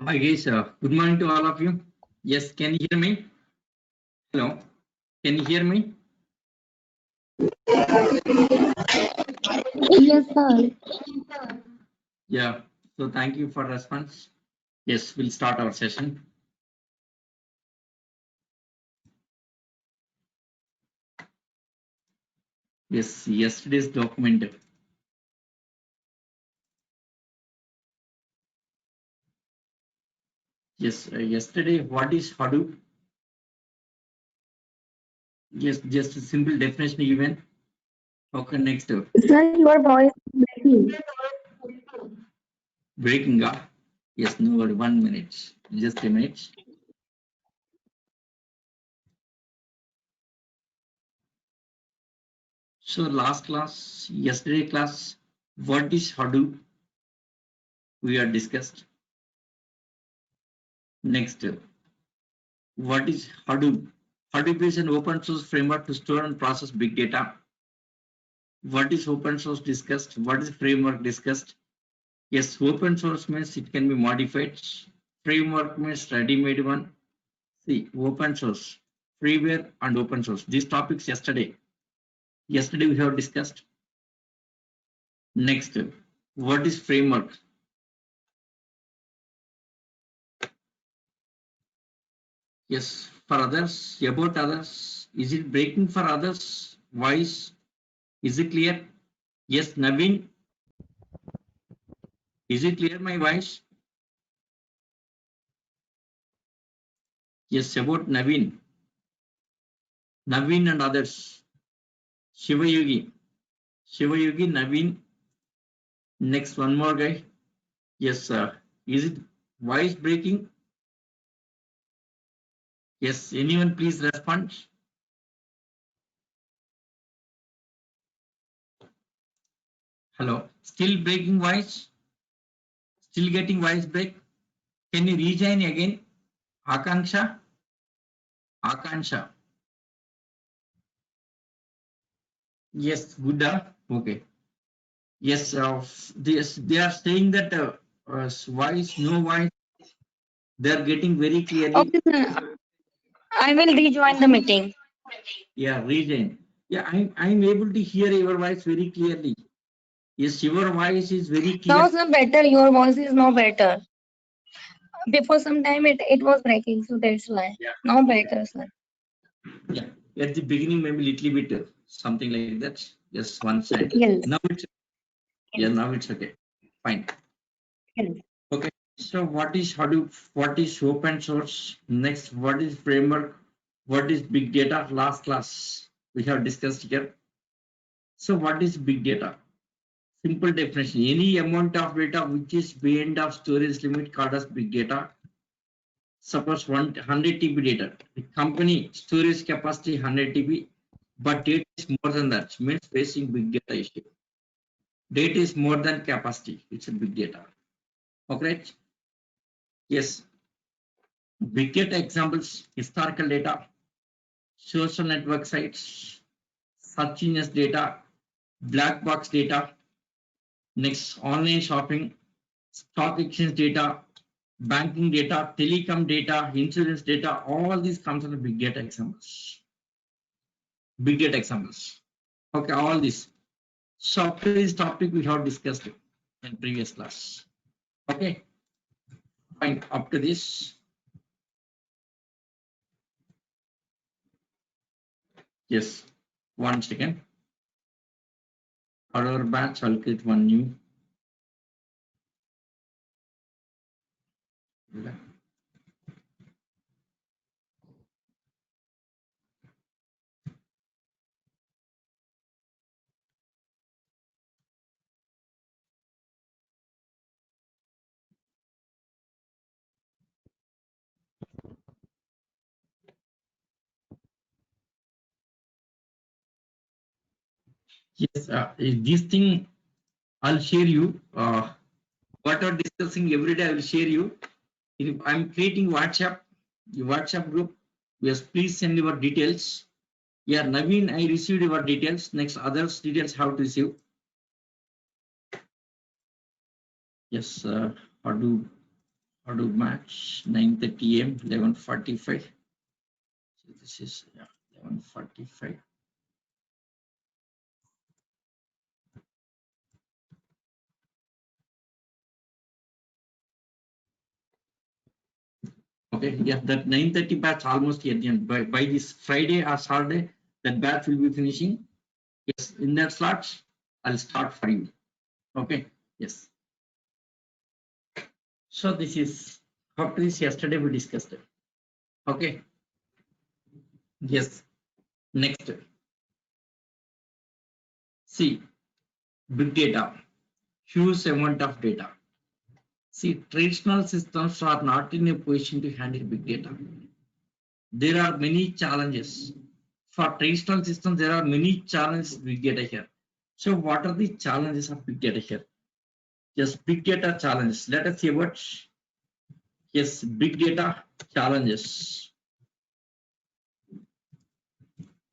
Hi guys, good morning to all of you. Yes, can you hear me? Hello, can you hear me? Yes, sir. Yeah, so thank you for response. Yes, we'll start our session. Yes, yesterday's document. Yes, yesterday, what is Hadoop? Yes, just a simple definition given. Okay, next. Sir, your voice is breaking. Breaking up. Yes, no, 1 minute. Just a minute. So last class, yesterday class, what is Hadoop? We are discussed. Next, what is Hadoop? Hadoop is an open source framework to store and process big data. What is open source discussed? What is framework discussed? Yes, open source means it can be modified. Framework means ready-made one. See, open source, freeware and open source. These topics yesterday. Yesterday we have discussed. Next, what is framework? Yes, for others, about others. Is it breaking for others? Voice? Is it clear? Yes, Naveen. Is it clear my voice? Yes, about Naveen. Naveen and others. Shivayogi. Shivayogi, Naveen. Next, one more guy. Yes, sir. Is it voice breaking? Yes, anyone please respond. Hello. Still breaking voice? Still getting voice break? Can you rejoin again? Akanksha? Akansha. Yes, good. Okay. Yes, they are saying that voice, no voice, they are getting very clearly. Okay, sir. I will rejoin the meeting. Yeah, rejoin. Yeah, I'm able to hear your voice very clearly. Yes, your voice is very clear. Now, sir, better. Your voice is now better. Before some time, it was breaking, so that's why. Yeah. Now better, sir. Yeah, at the beginning maybe little bit something like that. Just one side. Yes. Now it's yeah, now it's okay. Fine. Yes. Okay. So what is Hadoop? What is open source? Next, what is framework? What is big data? Last class we have discussed here. So what is big data? Simple definition: any amount of data which is beyond of storage limit called as big data. Suppose 100 TB data. The company storage capacity 100 TB, but data is more than that. Means facing big data issue. Data is more than capacity. It's a big data. Okay. Yes. Big data examples: historical data, social network sites, search engines data, black box data. Next, online shopping, stock exchange data, banking data, telecom data, insurance data. All these comes under big data examples. Big data examples. Okay, all this. So after this topic we have discussed in previous class. Okay, fine. Up to this, yes. 1 second. For our batch, I'll create one new. Yes, this thing I'll share you. What are discussing every day, I will share you. If I'm creating WhatsApp, the WhatsApp group. Yes, please send your details. Yeah, Naveen, I received your details. Next, others details how to receive. Yes, Hadoop. Hadoop match 9:30 a.m. 11:45. So this is 11:45. Okay, yeah, that 9:30 batch almost at the end. By this Friday or Saturday, that batch will be finishing. Yes, in that slots, I'll start for you. Okay, yes. So this is after this yesterday we discussed it. Okay, yes. Next, see big data, huge amount of data. See, traditional systems are not in a position to handle big data. There are many challenges. For traditional systems, there are many challenges big data here. So what are the challenges of big data here? Yes, big data challenges. Let us see what, yes, big data challenges.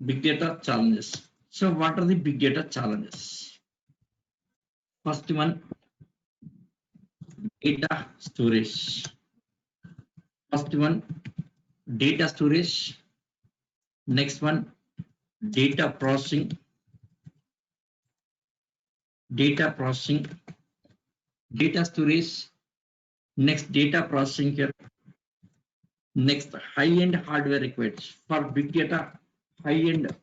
Big data challenges. So what are the big data challenges? First one, data storage. First one, data storage. Next one, data processing. Data processing, data storage. Next, data processing here. Next, high-end hardware required for big data. High-end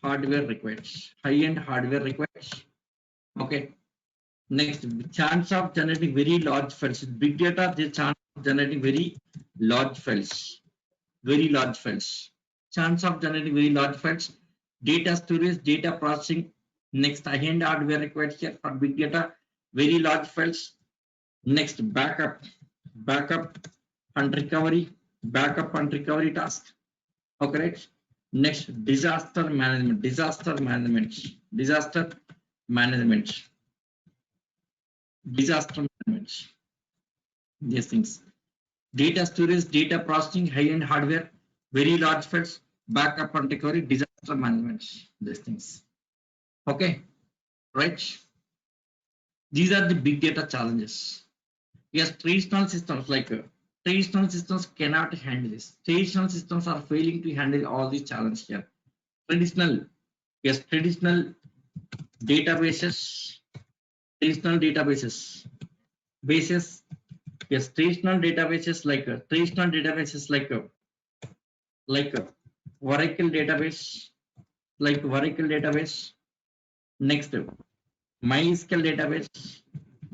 hardware required. High-end hardware required. Okay. Next, chance of generating very large files. Big data, the chance of generating very large files. Very large files. Chance of generating very large files. Data storage, data processing. Next, high-end hardware required here for big data. Very large files. Next, backup and recovery, backup and recovery task. Okay, right? Next, disaster management, disaster management, disaster management, disaster management. These things. Data storage, data processing, high-end hardware, very large files, backup and recovery, disaster management. These things. Okay, right? These are the big data challenges. Yes, traditional systems cannot handle this. Traditional systems are failing to handle all these challenges here. Traditional, yes, databases, traditional databases, bases, yes, traditional databases like Oracle database, like Oracle database. Next, MySQL database,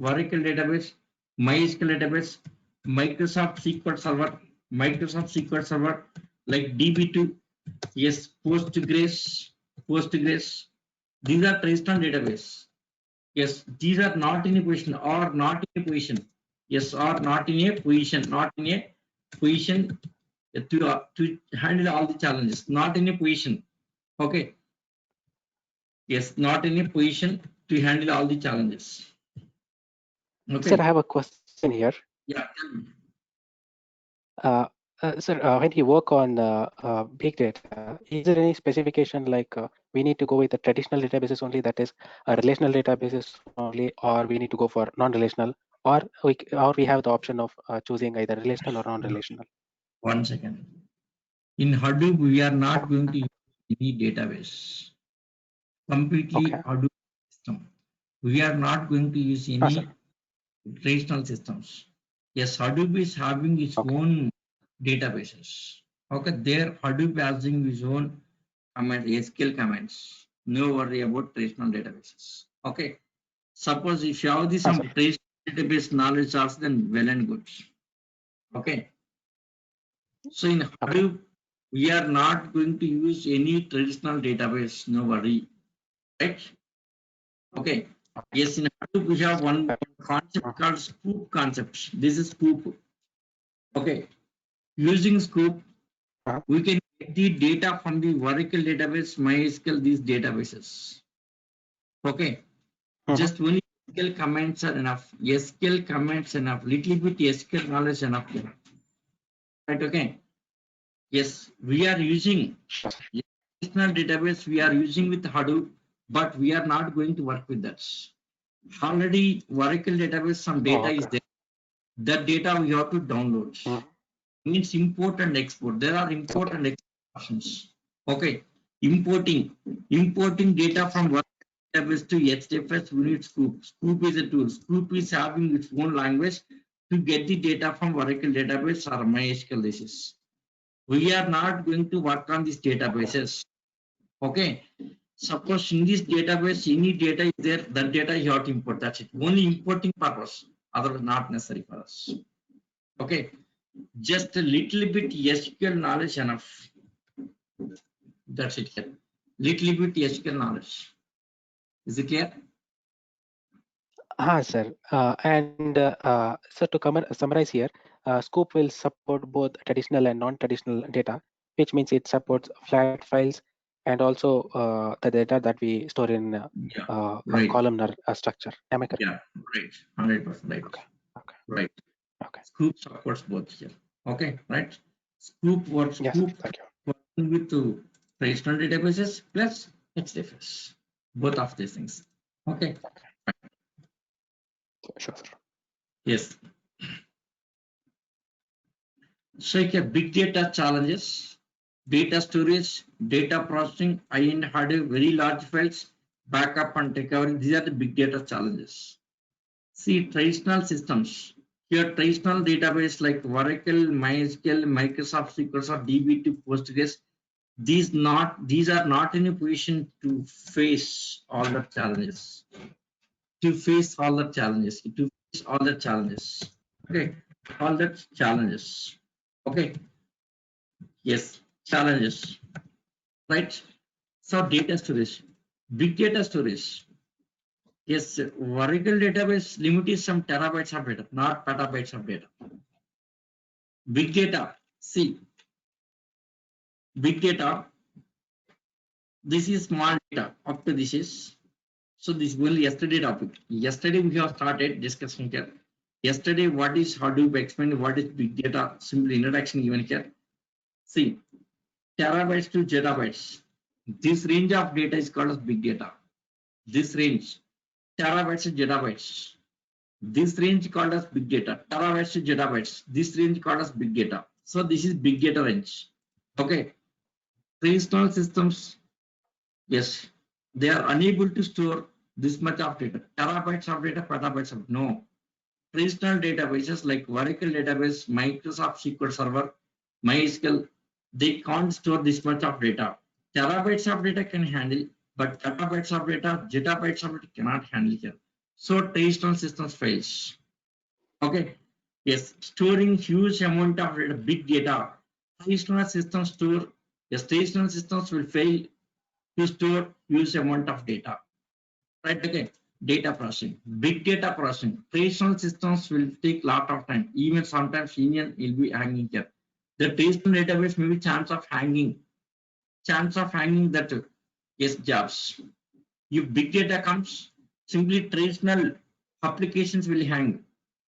Oracle database, MySQL database, Microsoft SQL Server, like DB2, yes, Postgres. These are traditional database. Yes, these are not in a position or not in a position. Yes, or not in a position, not in a position to handle all the challenges. Not in a position. Okay. Yes, not in a position to handle all the challenges. Sir, Okay. I have a question here. Yeah. Sir, when you work on big data, is there any specification like we need to go with the traditional databases only, that is relational databases only, or we need to go for non-relational, or we have the option of choosing either relational or non-relational? 1 second. In Hadoop, we are not going to use any database. Completely Okay. Hadoop system. We are not going to use any traditional systems. Yes, Hadoop is having its own databases. Okay, there Hadoop is having its own SQL commands. No worry about traditional databases. Okay. Suppose if you have some traditional database knowledge also, then well and good. Okay. So in Hadoop, we are not going to use any traditional database. No worry. Right? Okay. Yes, in Hadoop, we have one concept called scoop concept. This is scoop. Okay. Using scoop, we can get the data from the Oracle database, MySQL, these databases. Okay. Just only SQL comments are enough. SQL comments enough. Little bit SQL knowledge enough. Right. Okay. Yes, we are using traditional database. We are using with Hadoop, but we are not going to work with that. Already Oracle database, some data is there. That data we have to download. Means import and export. There are import and export options. Okay. Importing data from one database to HDFS, we need Scoop. Scoop is a tool. Scoop is having its own language to get the data from Oracle database or MySQL basis. We are not going to work on these databases. Okay. Suppose in this database, any data is there, that data you have to import. That's it. Only importing purpose. Otherwise, not necessary for us. Okay. Just a little bit SQL knowledge enough. That's it here. Little bit SQL knowledge. Is it clear? Sir. So to summarize here, Scoop will support both traditional and non-traditional data, which means it supports flat files and also the data that we store in a columnar structure. Am I correct? Yeah, right. 100% right. Okay. Okay. Right. Okay. Scoop supports both here. Okay, right. Scoop works. Yes, Scoop thank you. working with traditional databases plus HDFS. Both of these things. Okay. Sure, sir. Yes. So here big data challenges, data storage, data processing, high-end hardware, very large files, backup and recovery. These are the big data challenges. See traditional systems. Here traditional database like Oracle, MySQL, Microsoft SQL or DB2 Postgres. These are not in a position to face all the challenges. To face all the challenges. Okay, all the challenges. Okay. Yes, challenges. Right. So data storage, big data storage. Yes, Oracle database limit is some terabytes of data, not petabytes of data. Big data. See, big data. This is small data. Up to this is. So this will yesterday topic. Yesterday we have started discussing here. Yesterday, what is Hadoop? Explain what is big data. Simple introduction given here. See, terabytes to zettabytes. This range of data is called as big data. This range, terabytes to zettabytes. This range called as big data. Terabytes to zettabytes. This range called as big data. So this is big data range. Okay. Traditional systems, yes, they are unable to store this much of data. Terabytes of data, petabytes of no. Traditional databases like Oracle database, Microsoft SQL Server, MySQL, they can't store this much of data. Terabytes of data can handle, but petabytes of data, zettabytes of data cannot handle here. So traditional systems fails. Okay. Yes, storing huge amount of data, big data. Traditional systems store, yes, traditional systems will fail to store huge amount of data. Right again. Data processing, big data processing. Traditional systems will take lot of time. Even sometimes Union will be hanging here. The traditional database may be chance of hanging that yes jobs. If big data comes, simply traditional applications will hang.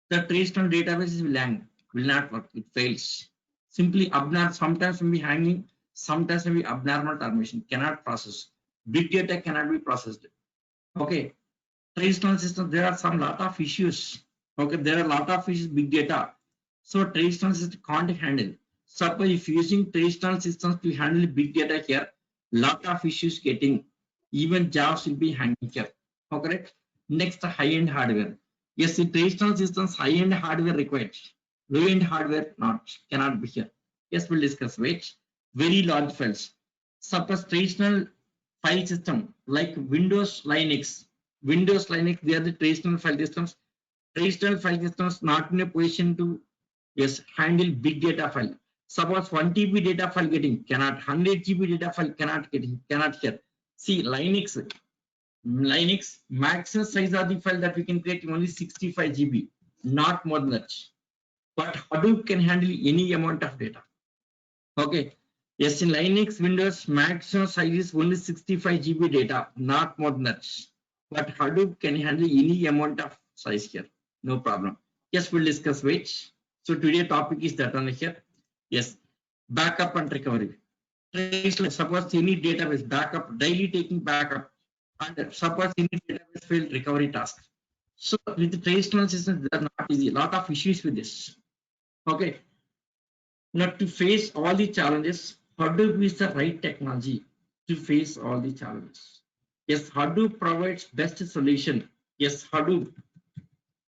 The traditional databases will hang, will not work. It fails. Simply abnormal. Sometimes will be hanging. Sometimes will be abnormal termination. Cannot process. Big data cannot be processed. Okay. Traditional system, there are some lot of issues. Okay, there are a lot of issues, big data. So traditional system can't handle. Suppose if using traditional systems to handle big data here, lot of issues getting, even jobs will be hanging here. Okay, next high-end hardware. Yes, in traditional systems, high-end hardware required. Low-end hardware cannot be here. Yes, we'll discuss. Wait, very large files. Suppose traditional file system like Windows, Linux, they are the traditional file systems. Traditional file systems not in a position to handle big data file. Suppose 1 TB data file getting cannot, 100 GB data file cannot here. See Linux maximum size of the file that we can create only 65 GB, not more than that. But Hadoop can handle any amount of data. Okay. Yes, in Linux, Windows, maximum size is only 65 GB data, not more than that. But Hadoop can handle any amount of size here, no problem. Yes, we'll discuss which. So today topic is that one here. Yes, backup and recovery. Suppose any database backup, daily taking backup, and suppose any database failed recovery task. So with the traditional systems, they are not easy. A lot of issues with this. Okay. Now to face all the challenges, Hadoop is the right technology to face all the challenges. Yes, Hadoop provides best solution. Yes, Hadoop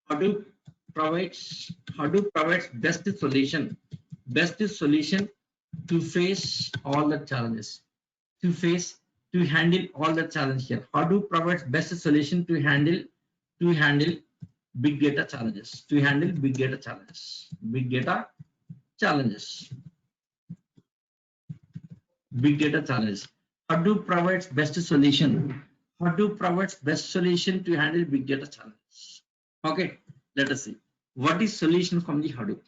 Hadoop provides best solution to face all the challenges. To handle all the challenges here. Hadoop provides best solution to handle big data challenges. To handle big data challenges. Big data challenges. Big data challenges. Hadoop provides best solution. Hadoop provides best solution to handle big data challenges. Okay, let us see. What is solution from the Hadoop?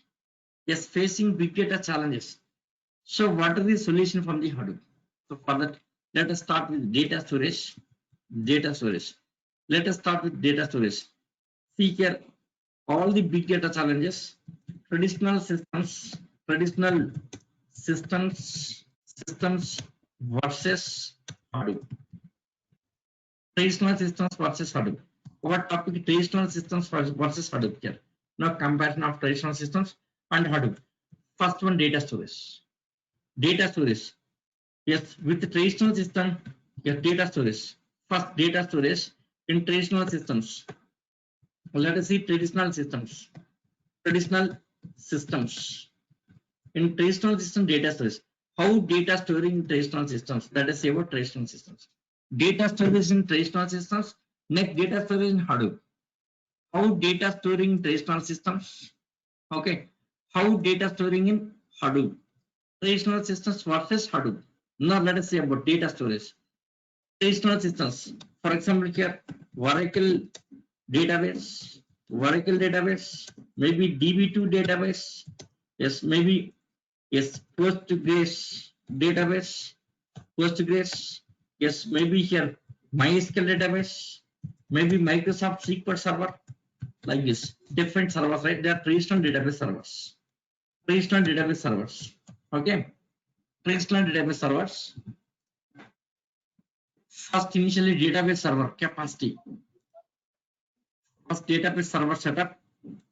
Yes, facing big data challenges. So what are the solution from the Hadoop? So for that, let us start with data storage. Data storage. Let us start with data storage. See here, all the big data challenges, traditional systems versus Hadoop. Traditional systems versus Hadoop. What topic? Traditional systems versus Hadoop here. Now comparison of traditional systems and Hadoop. First one, data storage. Data storage. Yes, with the traditional system, yes, data storage. First, data storage in traditional systems. Let us see traditional systems. Traditional systems. In traditional system, data storage. How data storing in traditional systems? Let us say about traditional systems. Data storage in traditional systems. Next, data storage in Hadoop. How data storing in traditional systems? Okay. How data storing in Hadoop? Traditional systems versus Hadoop. Now let us say about data storage. Traditional systems. For example, here Oracle database, maybe DB2 database. Yes, maybe yes, Postgres database, Postgres. Yes, maybe here MySQL database, maybe Microsoft SQL server, like this. Different servers, right? They are traditional database servers. Traditional database servers. Okay. Traditional database servers. First, initially database server capacity. First, database server setup.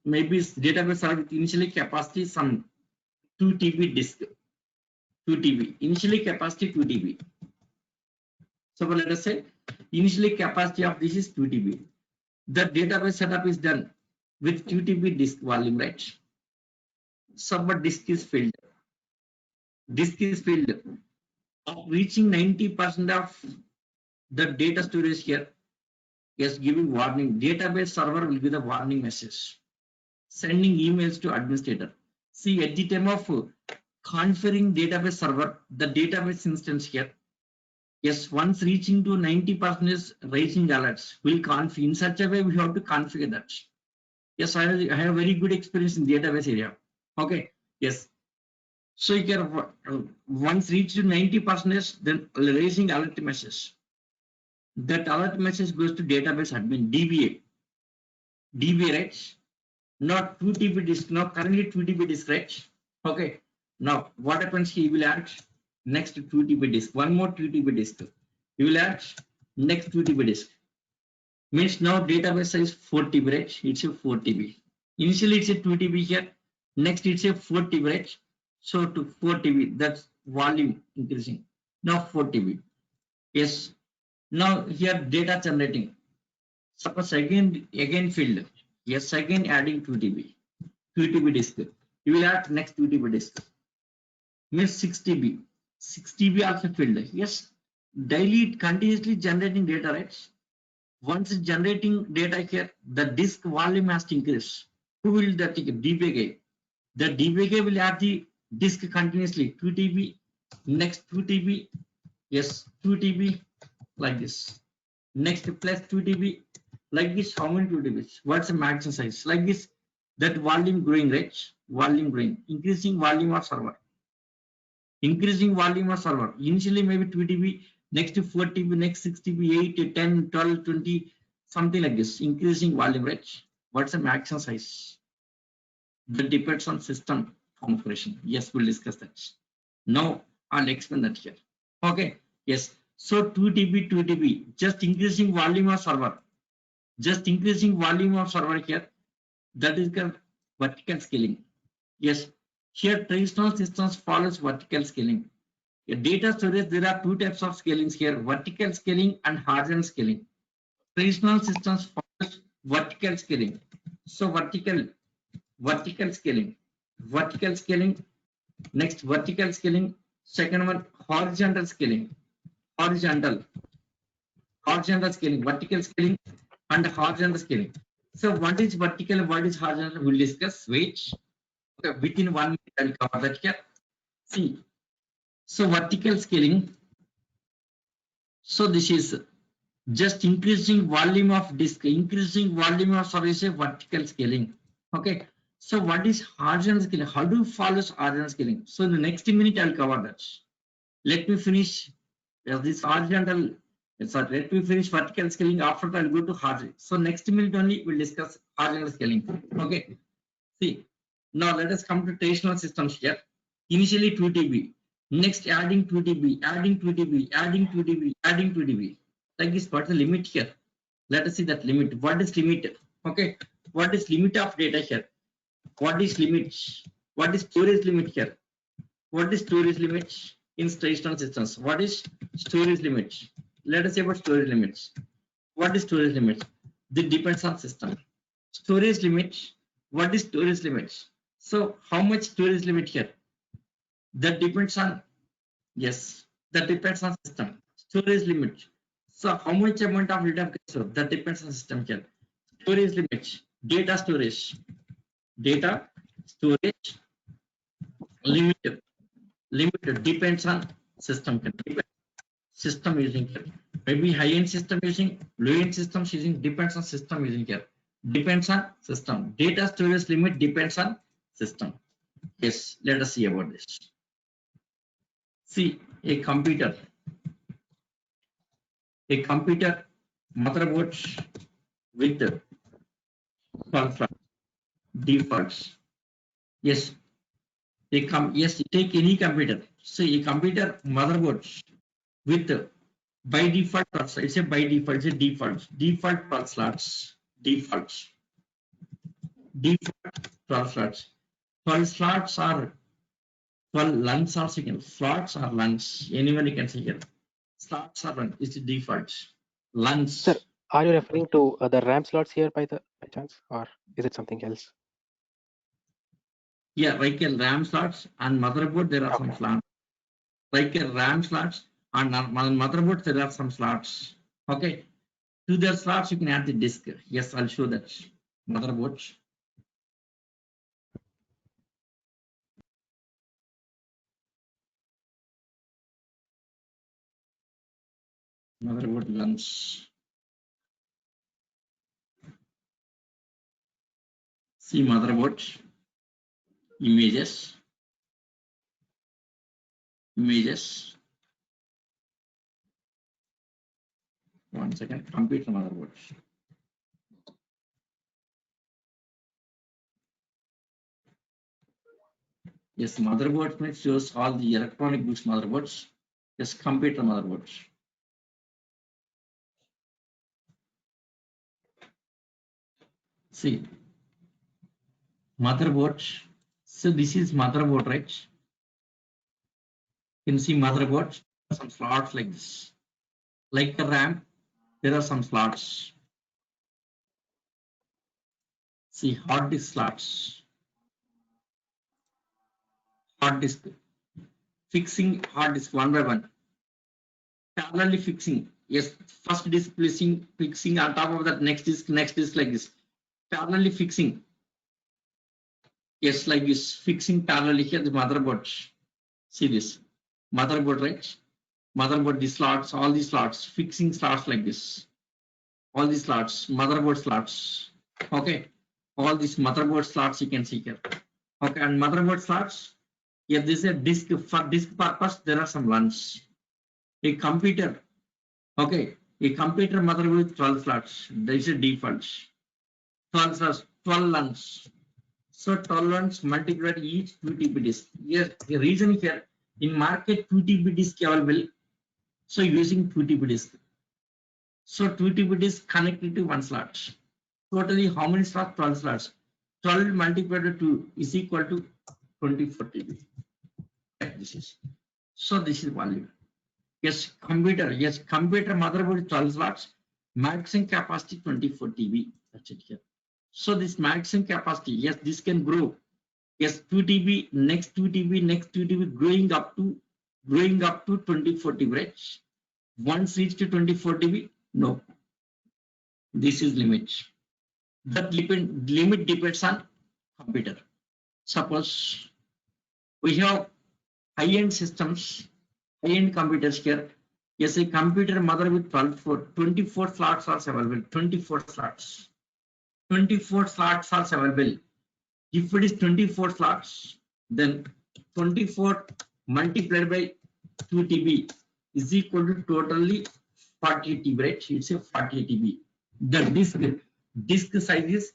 Maybe database server initially capacity some 2 TB disk. 2 TB. Initially capacity 2 TB. So let us say initially capacity of this is 2 TB. The database setup is done with 2 TB disk volume, right? So but disk is filled. Disk is filled. Reaching 90% of the data storage here. Yes, giving warning. Database server will be the warning message. Sending emails to administrator. See, at the time of configuring database server, the database instance here. Yes, once reaching to 90% is raising alerts. Will configure in such a way we have to configure that. Yes, I have very good experience in database area. Okay. Yes. So you can once reached to 90%, then raising alert message. That alert message goes to database admin DBA. DBA, right? Not 2 TB disk. Now currently 2 TB disk, right? Okay. Now what happens? He will add next 2 TB disk. One more 2 TB disk. He will add next 2 TB disk. Means now database size 4 TB, right? It's a 4 TB. Initially it's a 2 TB here. Next it's a 4 TB, right? So to 4 TB, that's volume increasing. Now 4 TB. Yes. Now here data generating. Suppose again filled. Yes, again adding 2 TB. 2 TB disk. You will add next 2 TB disk. Means 6 TB. 6 TB also filled. Yes. Daily continuously generating data, right? Once it's generating data here, the disk volume has to increase. Who will that take? DBA. The DBA will add the disk continuously. 2 TB, next 2 TB, yes, 2 TB, like this. Next plus 2 TB, like this. How many 2 TBs? What's the maximum size? Like this. That volume growing, right? Volume growing, increasing volume of server. Increasing volume of server. Initially maybe 2 TB, next to 4 TB, next 6 TB, 8, 10, 12, 20, something like this. Increasing volume, right? What's the maximum size? That depends on system configuration. Yes, we'll discuss that. Now I'll explain that here. Okay. Yes. So 2 TB, 2 TB, just increasing volume of server. Just increasing volume of server here. That is the vertical scaling. Yes, here traditional systems follows vertical scaling. In data storage, there are two types of scalings here: vertical scaling and horizontal scaling. Traditional systems follows vertical scaling. So vertical scaling. Next, vertical scaling. Second one, horizontal scaling. Horizontal scaling, vertical scaling, and horizontal scaling. So what is vertical and what is horizontal? We'll discuss. Wait. Okay, within 1 minute, I'll cover that here. See. So vertical scaling. So this is just increasing volume of disk, increasing volume of service, vertical scaling. Okay. So what is horizontal scaling? How do you follow horizontal scaling? So in the next minute, I'll cover that. Let me finish this horizontal. Sorry, let me finish vertical scaling. After that, I'll go to horizontal. So next minute only we'll discuss horizontal scaling. Okay. See, now let us come to traditional systems here. Initially 2 TB. Next adding 2 TB, adding 2 TB, adding 2 TB, adding 2 TB. Like this, what's the limit here? Let us see that limit. What is limit? Okay. What is limit of data here? What is limit? What is storage limit here? What is storage limit in traditional systems? What is storage limit? Let us say about storage limits. What is storage limit? This depends on system. Storage limit. What is storage limit? So how much storage limit here? That depends on, yes, that depends on system. Storage limit. So how much amount of data can store? That depends on system here. Storage limit. Data storage. Data storage limit. Limit depends on system. System using here. Maybe high-end system using, low-end systems using, depends on system using here. Depends on system. Data storage limit depends on system. Yes, let us see about this. See, a computer motherboard with defaults. Yes, yes, take any computer. See, a computer motherboard with by default, it's a by default, it's a default 12 slots, default 12 slots. 12 slots are 12 LUNs or signals. Slots are LUNs. Anyone you can say here. Slots are LUNs. It's the default. LUNs. Sir, are you referring to the RAM slots here by chance, or is it something else? Yeah, like a RAM slots and motherboard, there are some slots. Like a RAM slots and motherboard, there are some slots. Okay. To their slots, you can add the disk. Yes, I'll show that. Motherboard. Motherboard LUNs. See motherboard. Images. One second. Computer motherboard. Yes, motherboard means shows all the electronic goods motherboards. Yes, computer motherboards. See, motherboard. So this is motherboard, right? You can see motherboard, some slots like this. Like the RAM, there are some slots. See, hard disk slots. Hard disk. Fixing hard disk one by one. Parallelly fixing. Yes, first disk fixing on top of that next disk like this. Parallelly fixing. Yes, like this. Fixing parallelly here the motherboard. See this. Motherboard, right? Motherboard, the slots, all these slots, fixing slots like this. All these slots, motherboard slots. Okay. All these motherboard slots you can see here. Okay, and motherboard slots. Yeah, this is a disk. For disk purpose, there are some LUNs. A computer. Okay. A computer motherboard with 12 slots. There is a default. 12 slots, 12 LUNs. So 12 LUNs multiplied each 2 TB disk. Yes, the reason here in market 2 TB disk available. So using 2 TB disk. So 2 TB is connected to one slot. Totally how many slots? 12 slots. 12 multiplied by 2 is equal to 24 TB. This is. So this is volume. Yes, computer. Yes, computer motherboard 12 slots. Maximum capacity 24 TB. That's it here. So this maximum capacity, yes, this can grow. Yes, 2 TB, next 2 TB, next 2 TB, growing up to 24 TB, right? Once reached to 24 TB, no. This is limit. That limit depends on computer. Suppose we have high-end systems, high-end computers here. Yes, a computer mother with 24 slots are available. 24 slots. 24 slots are available. If it is 24 slots, then 24 multiplied by 2 TB is equal to totally 48 TB, right? It's a 48 TB. The disk size is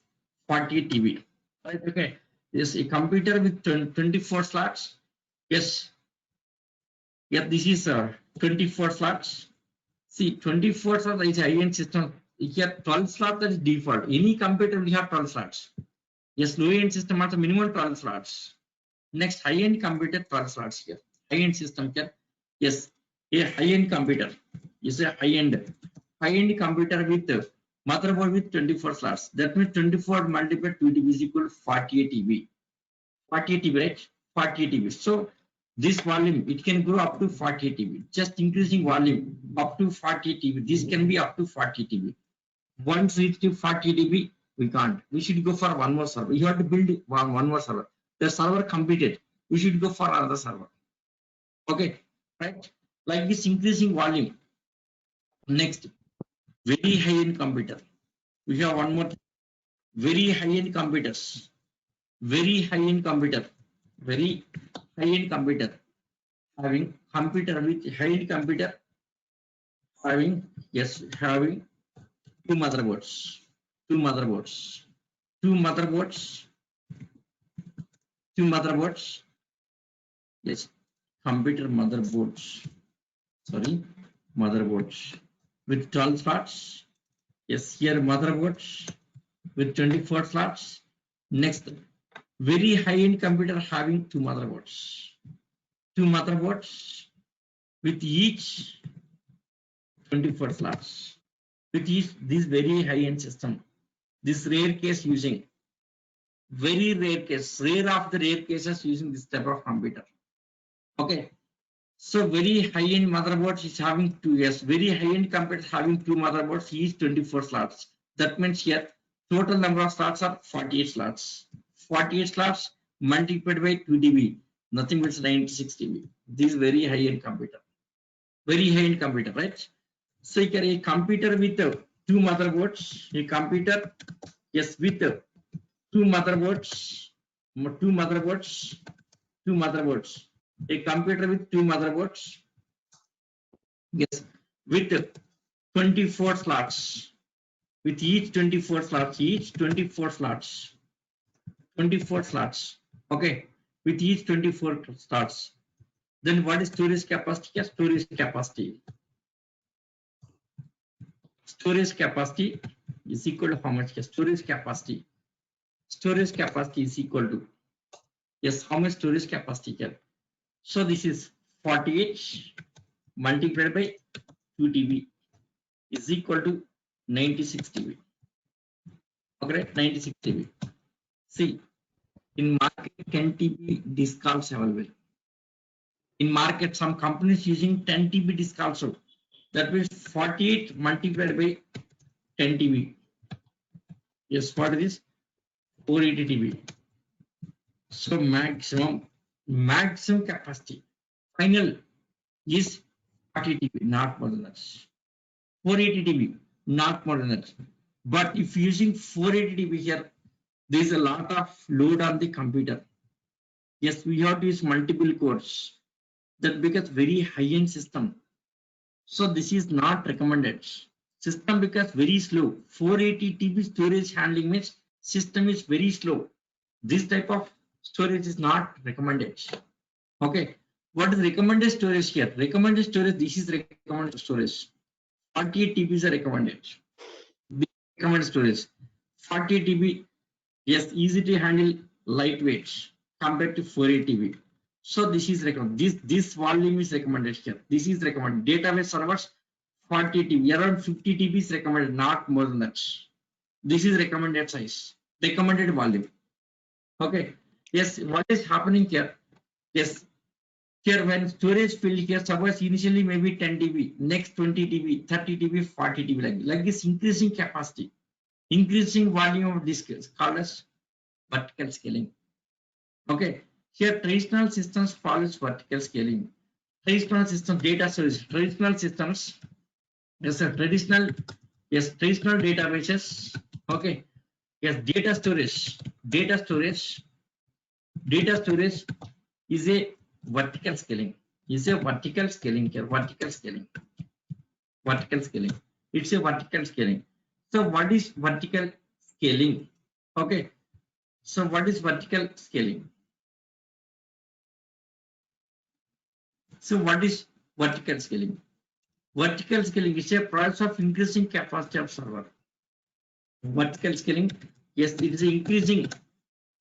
48 TB. Right? Okay. Yes, a computer with 24 slots. Yes. Yeah, this is 24 slots. See, 24 slots is high-end system. Here 12 slots that is default. Any computer will have 12 slots. Yes, low-end system has a minimum 12 slots. Next, high-end computer 12 slots here. High-end system here. Yes, a high-end computer is a high-end computer with motherboard with 24 slots. That means 24 multiplied 2 TB is equal to 48 TB. 48 TB, right? 48 TB. So this volume, it can grow up to 48 TB. Just increasing volume up to 48 TB. This can be up to 40 TB. Once reached to 40 TB, we can't. We should go for one more server. You have to build one more server. The server completed. We should go for another server. Okay, right? Like this increasing volume. Next, very high-end computer. We have one more. Very high-end computers. Very high-end computer. Very high-end computer. Having computer with high-end computer. Having two motherboards. Two motherboards. Yes, computer motherboards. Sorry, motherboards with 12 slots. Yes, here motherboards with 24 slots. Next, very high-end computer having two motherboards. Two motherboards with each 24 slots. With each this very high-end system. This rare case using very rare case, rare of the rare cases using this type of computer. Okay, so very high-end motherboards is having two. Yes, very high-end computers having two motherboards, each 24 slots. That means here total number of slots are 48 slots. 48 slots multiplied by 2 TB, nothing but 96 TB. This is very high-end computer. Very high-end computer, right? So you can a computer with two motherboards, a computer, yes, with two motherboards, a computer with two motherboards, yes, with 24 slots, with each 24 slots, okay, with each 24 slots. Then what is storage capacity? Yes, storage capacity is equal to how much? Yes, storage capacity is equal to, yes, how much storage capacity here? So this is 48 multiplied by 2 TB is equal to 96 TB. Okay, 96 TB. See, in market 10 TB disk also available. In market, some companies using 10 TB disk also. That means 48 multiplied by 10 TB. Yes, what is this? 480 TB. So maximum capacity final is 40 TB, not more than that. 480 TB, not more than that. But if using 480 TB here, there is a lot of load on the computer. Yes, we have to use multiple cores. That becomes very high-end system. So this is not recommended. System becomes very slow. 480 TB storage handling means system is very slow. This type of storage is not recommended. Okay, what is recommended storage here? Recommended storage, this is recommended storage. 48 TB is recommended. Recommended storage. 48 TB, yes, easy to handle, lightweight compared to 48 TB. So this is recommended. This volume is recommended here. This is recommended. Database servers 40 TB, around 50 TB is recommended, not more than that. This is recommended size, recommended volume. Okay. Yes, what is happening here? Yes, here when storage field here, suppose initially maybe 10 TB, next 20 TB, 30 TB, 40 TB, like this increasing capacity, increasing volume of disk is called as vertical scaling. Okay, here traditional systems follows vertical scaling. Traditional system data storage, traditional systems, yes, traditional databases. Okay, yes, data storage is a vertical scaling. It's a vertical scaling here. Vertical scaling. It's a vertical scaling. So what is vertical scaling? Okay. So what is vertical scaling? So what is vertical scaling? Vertical scaling is a process of increasing capacity of server. Vertical scaling, yes, it is increasing.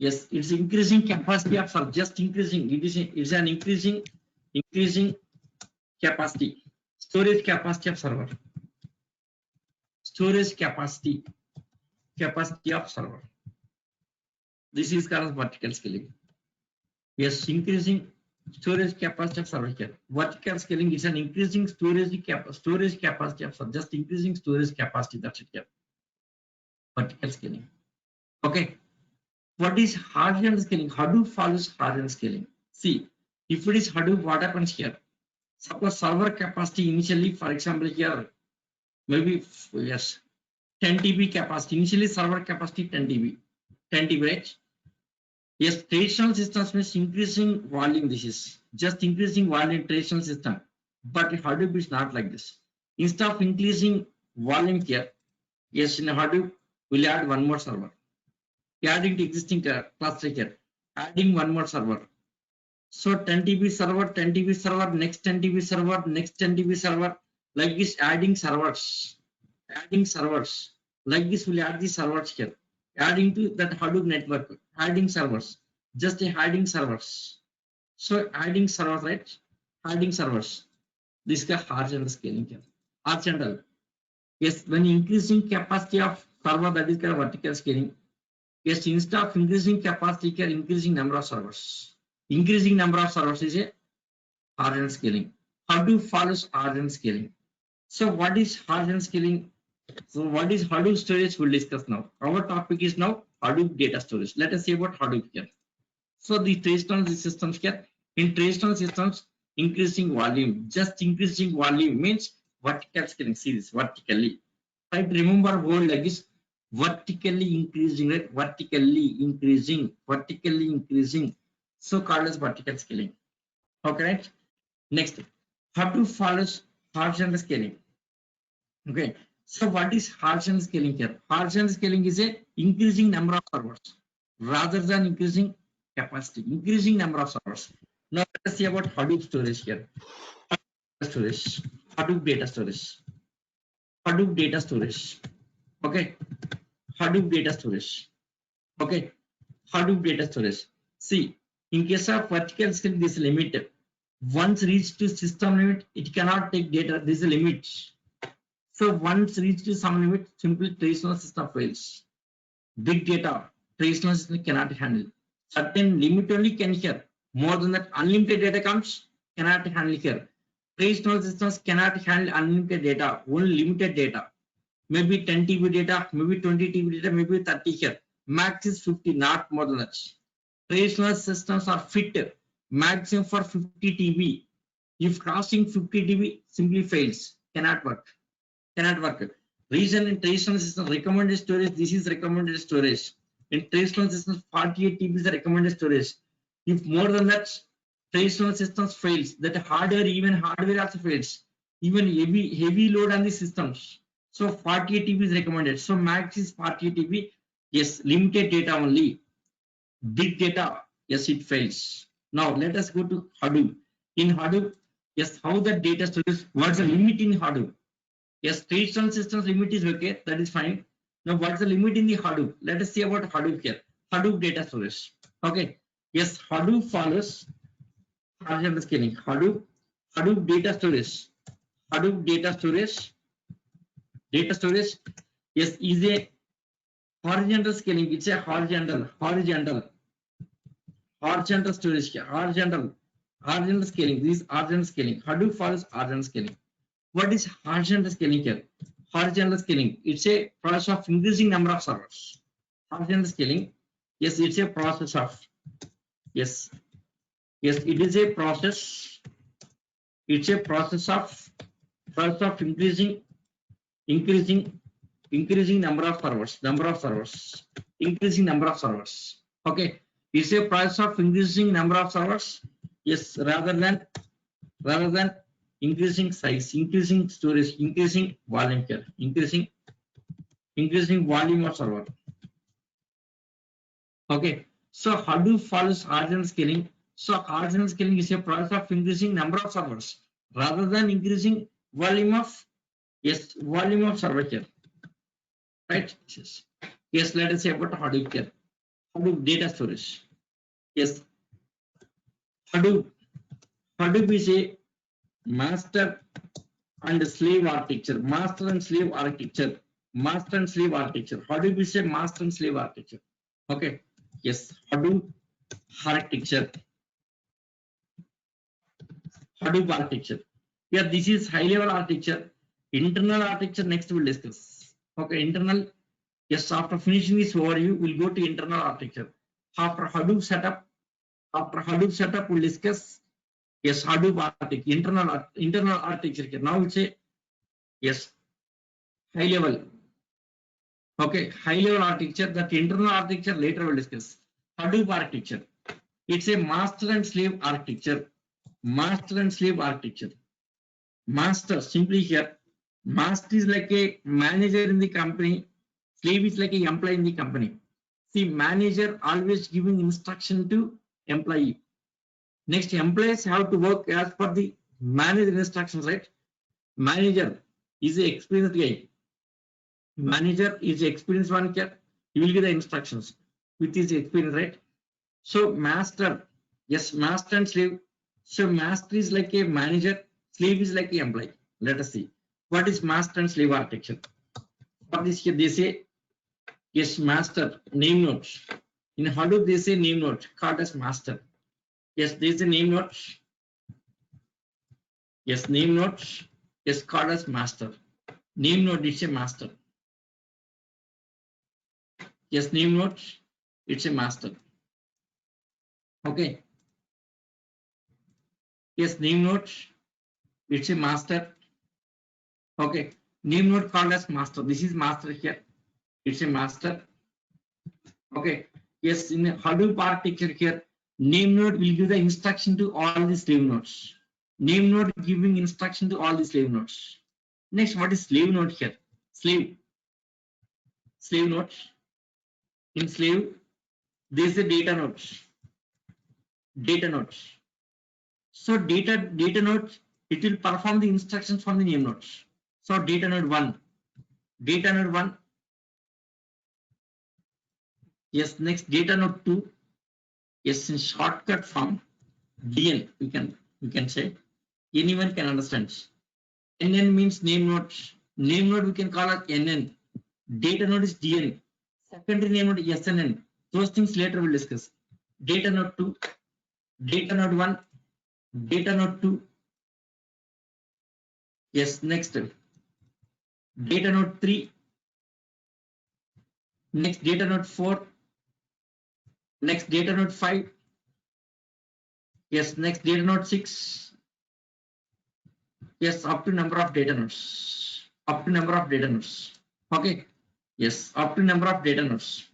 Yes, it's increasing capacity of server. Just increasing. It's an increasing capacity. Storage capacity of server. Storage capacity of server. This is called vertical scaling. Yes, increasing storage capacity of server here. Vertical scaling is an increasing storage capacity of server. Just increasing storage capacity. That's it here. Vertical scaling. Okay. What is horizontal scaling? Hadoop follows horizontal scaling. See, if it is Hadoop, what happens here? Suppose server capacity initially, for example, here maybe yes, 10 TB capacity. Initially, server capacity 10 TB, right? Yes, traditional systems means increasing volume. This is just increasing volume traditional system, but Hadoop is not like this. Instead of increasing volume here, yes, in Hadoop we'll add one more server. Adding to existing cluster here, adding one more server. So 10 TB server, 10 TB server, next 10 TB server, next 10 TB server, like this, adding servers. Like this, we'll add the servers here, adding to that Hadoop network, adding servers, just adding servers. So adding servers, right? Adding servers. This is horizontal scaling here. Horizontal. Yes, when increasing capacity of server, that is called vertical scaling. Yes, instead of increasing capacity here, increasing number of servers. Increasing number of servers is a horizontal scaling. Hadoop follows horizontal scaling. So what is horizontal scaling? So what is Hadoop storage? We'll discuss now. Our topic is now Hadoop data storage. Let us see about Hadoop here. So the traditional systems here, in traditional systems, increasing volume, just increasing volume means vertical scaling. See this vertically. Try to remember word like this. Vertically increasing, right? Vertically increasing. So called as vertical scaling. Okay, right? Next, Hadoop follows horizontal scaling. Okay, so what is horizontal scaling here? Horizontal scaling is a increasing number of servers rather than increasing capacity. Increasing number of servers. Now let us see about Hadoop storage here. Hadoop data storage. Okay, Hadoop data storage. Okay, Hadoop data storage. See, in case of vertical scaling, this limit. Once reached to system limit, it cannot take data. This is a limit. So once reached to some limit, simply traditional system fails. Big data, traditional system cannot handle. Certain limit only can here. More than that, unlimited data comes, cannot handle here. Traditional systems cannot handle unlimited data, only limited data. Maybe 10 TB data, maybe 20 TB data, maybe 30 here. Max is 50, not more than that. Traditional systems are fit maximum for 50 TB. If crossing 50 TB, simply fails, cannot work. Reason in traditional system recommended storage, this is recommended storage. In traditional systems, 48 TB is the recommended storage. If more than that, traditional systems fails. That even hardware also fails. Even heavy load on the systems. So 48 TB is recommended. So max is 48 TB. Yes, limited data only. Big data, yes, it fails. Now let us go to Hadoop. In Hadoop, yes, how the data storage, what's the limit in Hadoop? Yes, traditional systems limit is okay. That is fine. Now, what's the limit in the Hadoop? Let us see about Hadoop here. Hadoop data storage. Okay. Yes, Hadoop follows horizontal scaling. Hadoop data storage. Hadoop data storage. Yes, is a horizontal scaling. It's a horizontal storage here. Horizontal scaling. This is horizontal scaling. Hadoop follows horizontal scaling. What is horizontal scaling here? Horizontal scaling. It's a process of increasing number of servers. Horizontal scaling. Yes, it's a process of. Yes, it is a process. It's a process of increasing number of servers. Increasing number of servers. Okay. It's a process of increasing number of servers. Yes, rather than increasing size, increasing storage, increasing volume here, increasing volume of server. Okay, so Hadoop follows horizontal scaling. So horizontal scaling is a process of increasing number of servers rather than increasing volume of server here. Right? Yes, let us say about Hadoop here. Hadoop data storage. Yes, Hadoop is a master and slave architecture. Master and slave architecture. Hadoop is a master and slave architecture. Okay. Yes, Hadoop architecture. Yeah, this is high level architecture. Internal architecture next we'll discuss. Okay, internal. Yes, after finishing this overview, we'll go to internal architecture. After Hadoop setup, we'll discuss yes Hadoop architecture, internal architecture. Now it's a yes high level. Okay, high level architecture. That internal architecture later we'll discuss. Hadoop architecture. It's a master and slave architecture. Master, simply here. Master is like a manager in the company. Slave is like a employee in the company. See, manager always giving instruction to employee. Next, employees have to work as per the manager instructions, right? Manager is the experienced guy. Manager is the experienced one here. He will give the instructions with his experience, right? So master, yes, master and slave. So master is like a manager, slave is like an employee. Let us see. What is master and slave architecture? For this here, they say, yes, master, name nodes. In Hadoop, they say name node called as master. Yes, there is a name node. Yes, name node is called as master. Name node is a master. Yes, name node, it's a master. Okay. Yes, name node, it's a master. Okay, name node called as master. This is master here. It's a master. Okay. Yes, in Hadoop architecture here, name node will give the instruction to all the slave nodes. Name node giving instruction to all the slave nodes. Next, what is slave node here? Slave node. In slave, there is a data node. So data node, it will perform the instructions from the name nodes. So data node 1. Yes, next data node 2. Yes, in shortcut form, DN, we can say. Anyone can understand. NN means name node. Name node we can call it NN. Data node is DN. Secondary name node SNN. Those things later we'll discuss. Data node 2, data node 1, data node 2. Yes, next. Data node 3. Next data node 4. Next data node 5. Yes, next data node 6. Yes, up to number of data nodes. Okay. Yes, up to number of data nodes.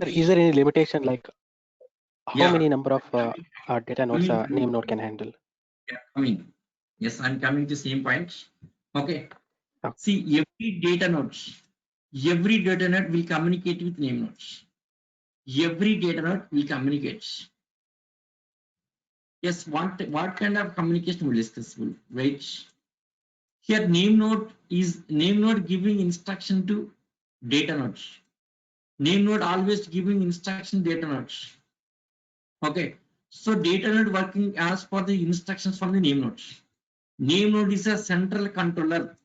Is there any limitation like how many number of data nodes a name node can handle? Yeah, yes, I'm coming to same point. Okay. See, every data node will communicate with name nodes. Every data node will communicate. Yes, what kind of communication will discuss? Wait. Here name node giving instruction to data nodes. Name node always giving instruction data nodes. Okay, so data node working as per the instructions from the name nodes. Name node is a central controller.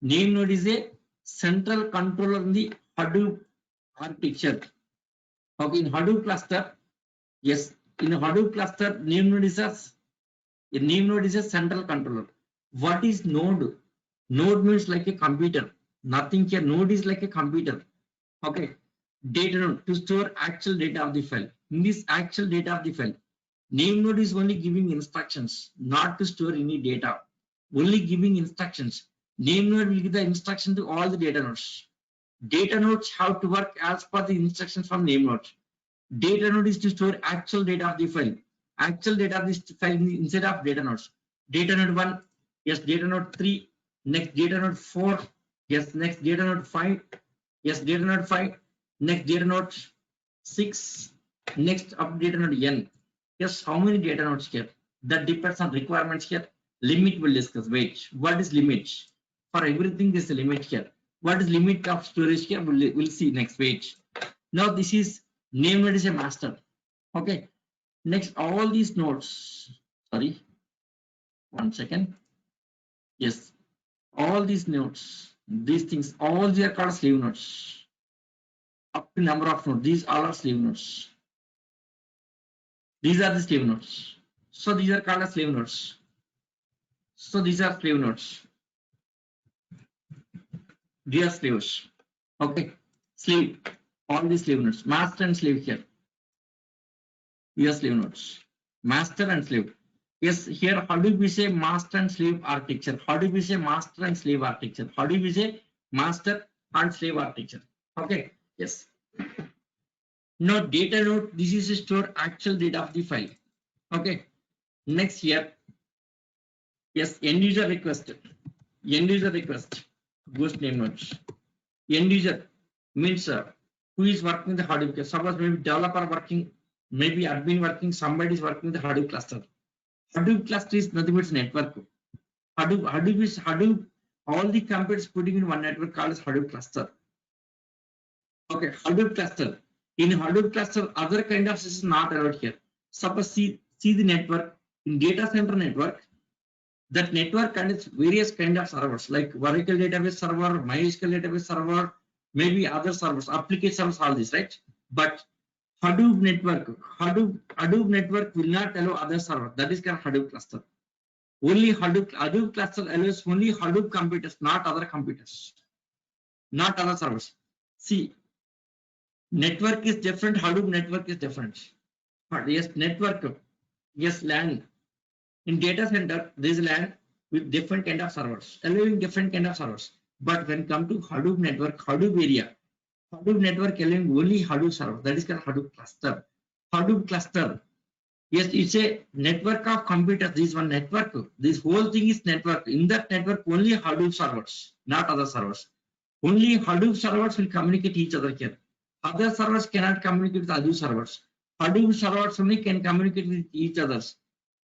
Name node is a central controller in the Hadoop architecture. Okay, in Hadoop cluster, yes, in a Hadoop cluster, name node is a central controller. What is node? Node means like a computer. Nothing here. Node is like a computer. Okay, data node to store actual data of the file. In this actual data of the file, name node is only giving instructions, not to store any data. Only giving instructions. Name node will give the instruction to all the data nodes. Data nodes have to work as per the instructions from name nodes. Data node is to store actual data of the file. Actual data of this file instead of data nodes. Data node 1, yes, data node 3, next data node 4, yes, next data node 5, yes, data node 5, next data node 6, next up data node n. Yes, how many data nodes here? That depends on requirements here. Limit will discuss. Wait, what is limit? For everything, there's a limit here. What is limit of storage here? We'll see next page. Now this is name node is a master. Okay. Next, all these nodes. Sorry, 1 second. Yes, all these nodes, these things, all they are called slave nodes. Up to number of nodes. These all are slave nodes. These are the slave nodes. So these are called as slave nodes. So these are slave nodes. These are slaves. Okay, slave. All these slave nodes. Master and slave here. These are slave nodes. Master and slave. Yes, here Hadoop is a master and slave architecture. Hadoop is a master and slave architecture. Hadoop is a master and slave architecture. Okay, yes. Now data node, this is to store actual data of the file. Okay, next here, yes, end user request. End user request, ghost name nodes. End user means who is working the Hadoop. Suppose maybe developer working, maybe admin working, somebody is working the Hadoop cluster. Hadoop cluster is nothing but network. Hadoop is Hadoop. All the computers putting in one network called as Hadoop cluster. Okay, Hadoop cluster. In Hadoop cluster, other kind of system is not allowed here. Suppose see the network in data center network. That network contains various kind of servers like Oracle database server, MySQL database server, maybe other servers, application servers, all this, right? But Hadoop network will not allow other server. That is called Hadoop cluster. Only Hadoop cluster allows only Hadoop computers, not other computers, not other servers. See, network is different. Hadoop network is different. Yes, network. Yes, LAN. In data center, there is LAN with different kind of servers, allowing different kind of servers. But when come to Hadoop network, Hadoop area, Hadoop network allowing only Hadoop server. That is called Hadoop cluster. Hadoop cluster. Yes, it's a network of computers. This is one network. This whole thing is network. In that network, only Hadoop servers, not other servers. Only Hadoop servers will communicate each other here. Other servers cannot communicate with Hadoop servers. Hadoop servers only can communicate with each others.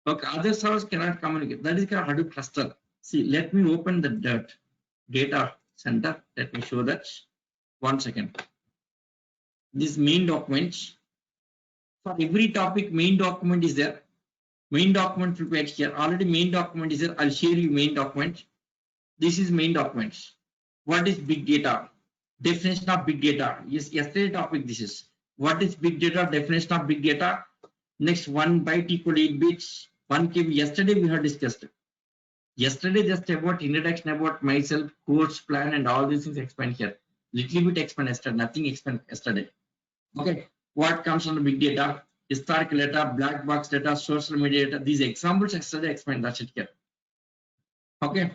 Okay, other servers cannot communicate. That is called Hadoop cluster. See, let me open the data center. Let me show that. 1 second. This main document. For every topic, main document is there. Main document prepared here. Already main document is there. I'll share you main document. This is main documents. What is big data? Definition of big data. Yes, yesterday topic this is. What is big data? Definition of big data. Next, 1 byte equal 8 bits. 1 KB. Yesterday we have discussed. Yesterday just about introduction about myself, course plan and all these things explained here. Little bit explained yesterday. Nothing explained yesterday. Okay. What comes under big data? Historical data, black box data, social media data. These examples yesterday explained. That's it here. Okay.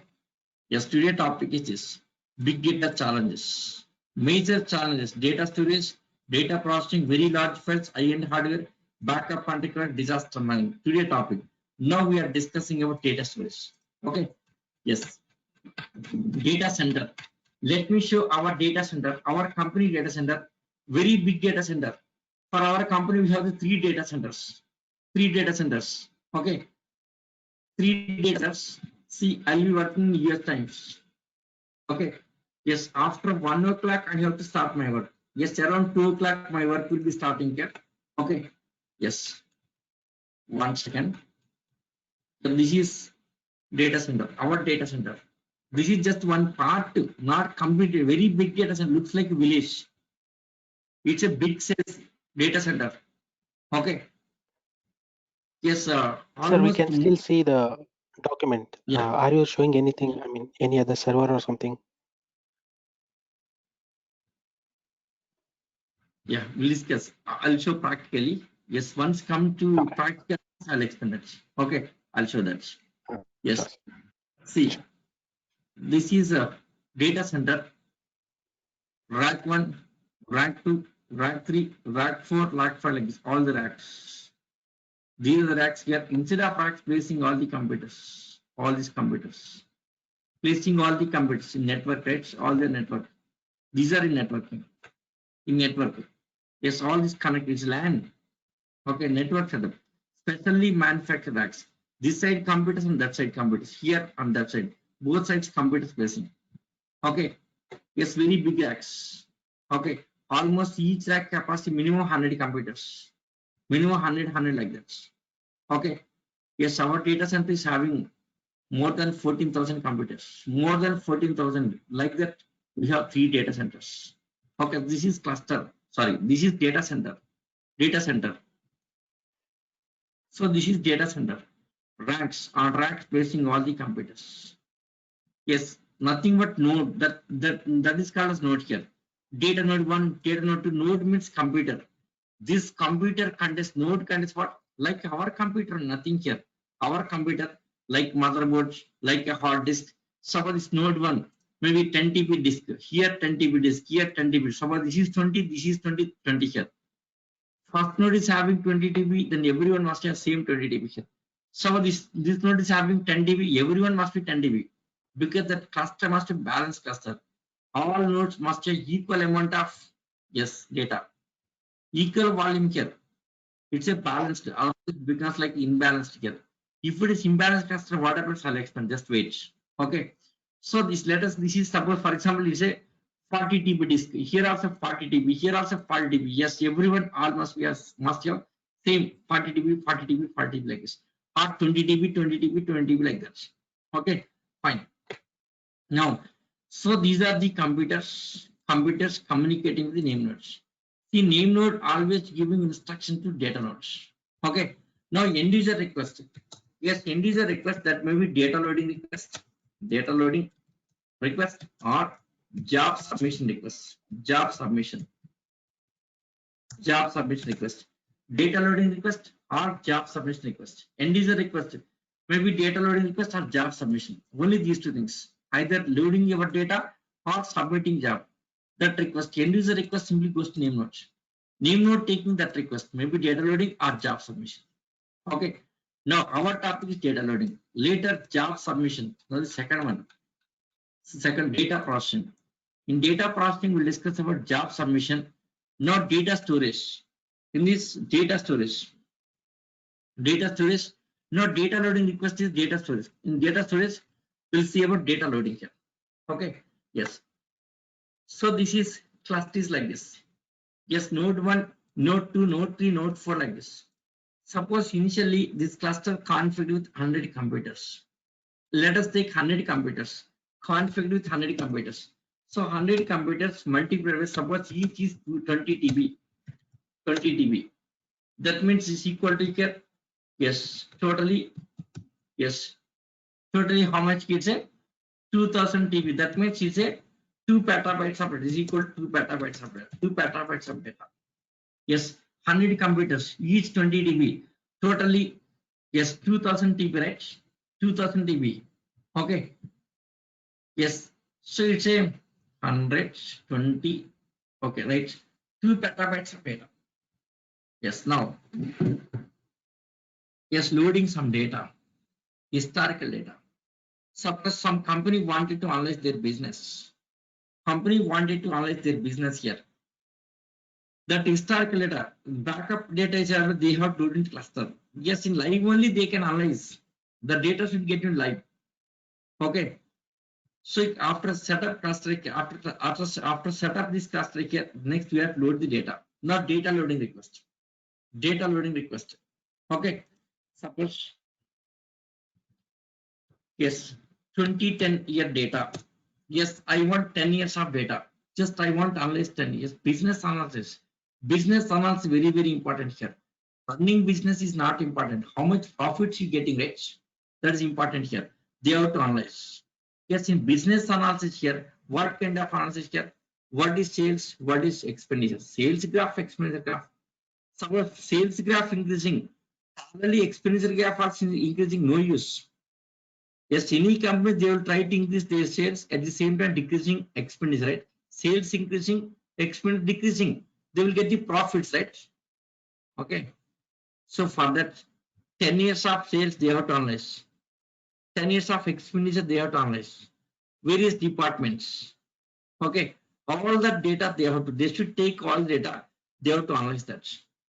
Yesterday topic is this. Big data challenges. Major challenges: data storage, data processing, very large files, high-end hardware, backup and recovery, disaster management. Today topic. Now we are discussing about data storage. Okay. Yes. Data center. Let me show our data center, our company data center, very big data center. For our company, we have the 3 data centers. 3 data centers. Okay. 3 data centers. See, I'll be working in US times. Okay. Yes, after 1 o'clock, I have to start my work. Yes, around 2 o'clock, my work will be starting here. Okay. Yes. 1 second. So this is data center, our data center. This is just one part, not completed. Very big data center, looks like a village. It's a big size data center. Okay. Yes, Sir, we almost. can still see the document. Yeah. Are you showing anything? I mean, any other server or something? Yeah, we'll discuss. I'll show practically. Yes, once come to Okay. practical, I'll explain that. Okay, I'll show that. Sure. Yes. See, this is a data center. Rack 1, rack 2, rack 3, rack 4, rack 5, like this, all the racks. These are the racks here. Instead of racks, placing all the computers, all these computers. Placing all the computers in network, right? All the network. These are in networking. In network. Yes, all this connect is LAN. Okay, network setup. Specially manufactured racks. This side computers and that side computers. Here on that side. Both sides computers placing. Okay. Yes, very big racks. Okay. Almost each rack capacity minimum 100 computers. Minimum 100 like that. Okay. Yes, our data center is having more than 14,000 computers. More than 14,000. Like that, we have 3 data centers. Okay, this is cluster. Sorry, this is data center. Data center. So this is data center. Racks are racks placing all the computers. Yes, nothing but node. That is called as node here. Data node 1, data node 2. Node means computer. This computer contains node contains what? Like our computer, nothing here. Our computer, like motherboard, like a hard disk. Suppose this node 1, maybe 10 TB disk. Here 10 TB disk. Here 10 TB. Suppose this is 20. This is 20. 20 here. First node is having 20 TB. Then everyone must have same 20 TB here. So this node is having 10 dB. Everyone must be 10 dB because that cluster must be balanced cluster. All nodes must have equal amount of data, equal volume here. It's a balanced. Otherwise it becomes like imbalanced here. If it is imbalanced cluster, what happens? I'll explain. Just wait. Okay. So this this is suppose for example, it's a 40 TB disk. Here also 40 TB. Here also 40 TB. Yes, everyone all must have same 40 TB, 40 TB, 40 TB like this. Or 20 TB, 20 TB, 20 TB like that. Okay, fine. Now, so these are the computers communicating with the name nodes. The name node always giving instruction to data nodes. Okay. Now end user request. Yes, end user request, that may be data loading request, or job submission request. Job submission request. Data loading request or job submission request. End user request, maybe data loading request or job submission. Only these two things. Either loading your data or submitting job. That request, end user request, simply goes to name node. Name node taking that request, maybe data loading or job submission. Okay. Now our topic is data loading. Later job submission. Now the second one. Second, data processing. In data processing, we'll discuss about job submission. Now data storage. In this data storage, now data loading request is data storage. In data storage, we'll see about data loading here. Okay. Yes. So this is clusters like this. Yes, node 1, node 2, node 3, node 4 like this. Suppose initially this cluster configured with 100 computers. Let us take 100 computers, configured with 100 computers. So 100 computers multiplied with, suppose each is 20 TB. 20 TB. That means is equal to here. Yes, totally. Yes, totally how much is a 2000 TB. That means it's a 2 petabytes of data is equal to 2 petabytes of data. 2 petabytes of data. Yes, 100 computers, each 20 TB. Totally, yes, 2000 TB, right? 2000 TB. Okay. Yes. So it's a 120. Okay, right? 2 petabytes of data. Yes, now. Yes, loading some data, historical data. Suppose some company wanted to analyze their business. Here. That historical data, backup data is they have to do in cluster. Yes, in live only they can analyze. The data should get in live. Okay. So after setup cluster, after setup this cluster here, next we have to load the data, not data loading request. Data loading request. Okay. Suppose yes, 2010 year data. Yes, I want 10 years of data. Just I want analyze 10 years. Business analysis. Business analysis very, very important here. Running business is not important. How much profits you getting, right? That is important here. They have to analyze. Yes, in business analysis here, what kind of analysis here? What is sales? What is expenditure? Sales graph, expenditure graph. Suppose sales graph increasing, parallelly expenditure graph also increasing, no use. Yes, any company they will try to increase their sales at the same time decreasing expenditure, right? Sales increasing, expenditure decreasing. They will get the profits, right? Okay. So for that, 10 years of sales they have to analyze. 10 years of expenditure they have to analyze. Various departments. Okay. All that data they should take all data. They have to analyze that.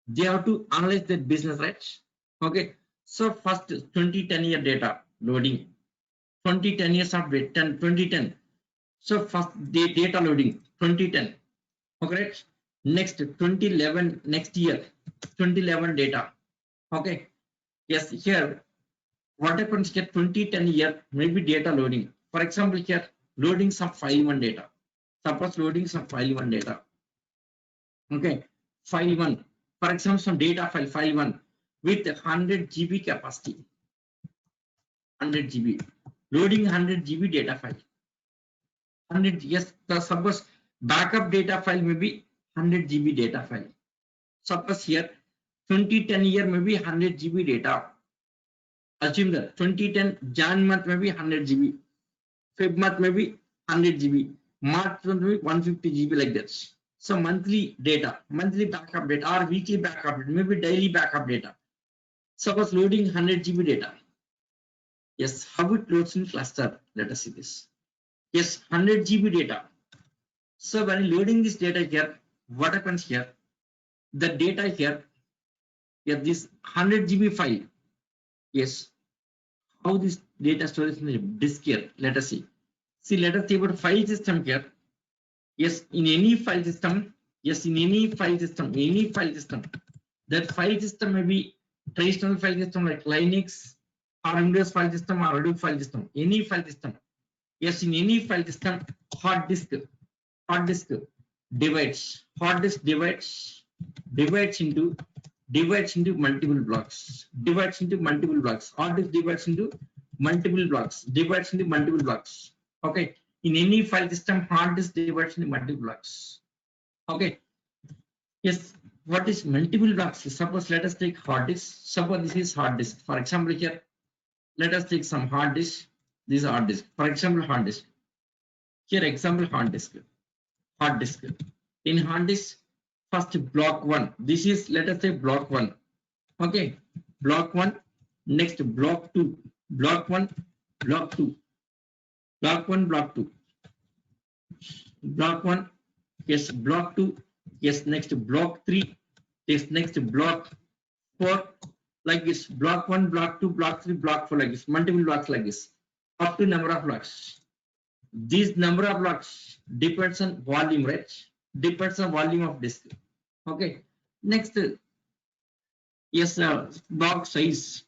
They have to analyze that business, right? Okay. So first 2010 year data loading. 2010 years of data, 2010. So first the data loading 2010. Okay. Next 2011 next year 2011 data. Okay. Yes, here what happens here 2010 year maybe data loading. For example, here loading some file 1 data. Suppose loading some file 1 data. Okay, file 1. For example, some data file 1 with 100 GB capacity. 100 GB. Loading 100 GB data file. 100, yes, suppose backup data file may be 100 GB data file. Suppose here 2010 year maybe 100 GB data. Assume that 2010 Jan month maybe 100 GB, Feb month maybe 100 GB, March month maybe 150 GB like that. So monthly data, monthly backup data or weekly backup data, maybe daily backup data. Suppose loading 100 GB data. Yes, how it loads in cluster? Let us see this. Yes, 100 GB data. So when loading this data here, what happens here? The data here, this 100 GB file. Yes, how this data storage in the disk here? Let us see. See, let us see about file system here. Yes, in any file system, that file system may be traditional file system like Linux or Windows file system or Hadoop file system, any file system. Yes, in any file system, hard disk divides, divides into multiple blocks, hard disk divides into multiple blocks, okay. In any file system, hard disk divides into multiple blocks, okay. Yes, what is multiple blocks? Suppose let us take hard disk. Suppose this is hard disk. For example, here, let us take some hard disk. This is hard disk. For example, hard disk. Here, example hard disk. In hard disk, first block 1. This is, let us say, block 1. Okay, block 1. Next block 2. Block 1, block 2. Block 1, block 2. Block 1. Yes, block 2. Yes, next block 3. Yes, next block 4. Like this. Block 1, block 2, block 3, block 4, like this. Multiple blocks like this. Up to number of blocks. This number of blocks depends on volume, right? Depends on volume of disk. Okay. Next, yes, block size.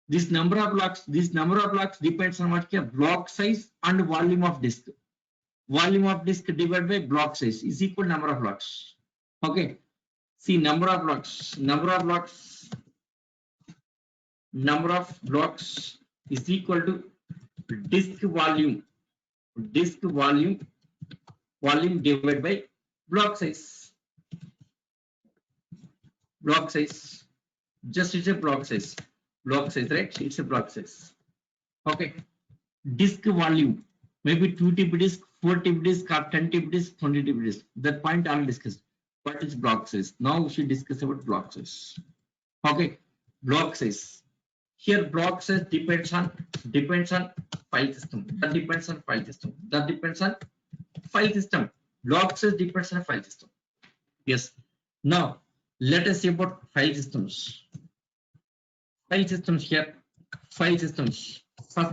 This number of blocks depends on what block size and volume of disk. Volume of disk divided by block size is equal number of blocks. Okay. See, number of blocks is equal to disk volume divided by block size. Just it's a block size, right? It's a block size. Okay. Disk volume, maybe 2 TB disk, 4 TB disk, or 10 TB disk, 20 TB disk. That point I'll discuss. What is block size? Now we should discuss about block size. Okay, block size. Here block size depends on file system. That depends on file system. Block size depends on file system. Yes. Now let us see about file systems. File systems here. First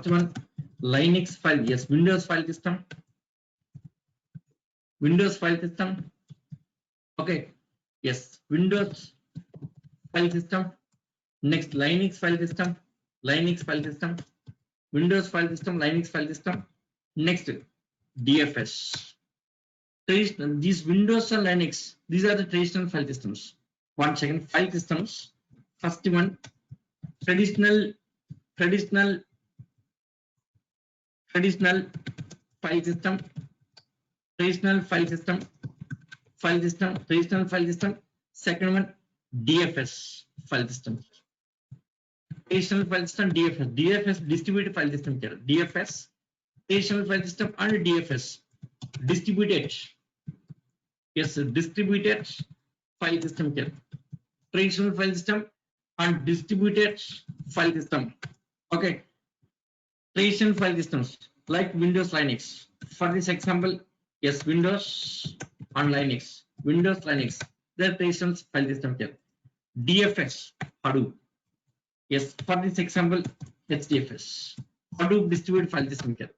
one, Linux file, yes, Windows file system, Windows file system. Okay, yes, Windows file system. Next, Linux file system, Linux file system, Windows file system, Linux file system. Next, DFS. Traditional, these Windows and Linux, these are the traditional file systems. One second, file systems. First one, traditional file system, traditional file system. Second one, DFS file system. Traditional file system, DFS distributed file system. DFS, traditional file system and DFS distributed. Yes, distributed file system. Traditional file system and distributed file system. Okay, traditional file systems like Windows, Linux. For this example, yes, Windows and Linux, Windows, Linux, the traditional file system here. DFS, Hadoop. Yes, for this example, HDFS, Hadoop distributed file system here.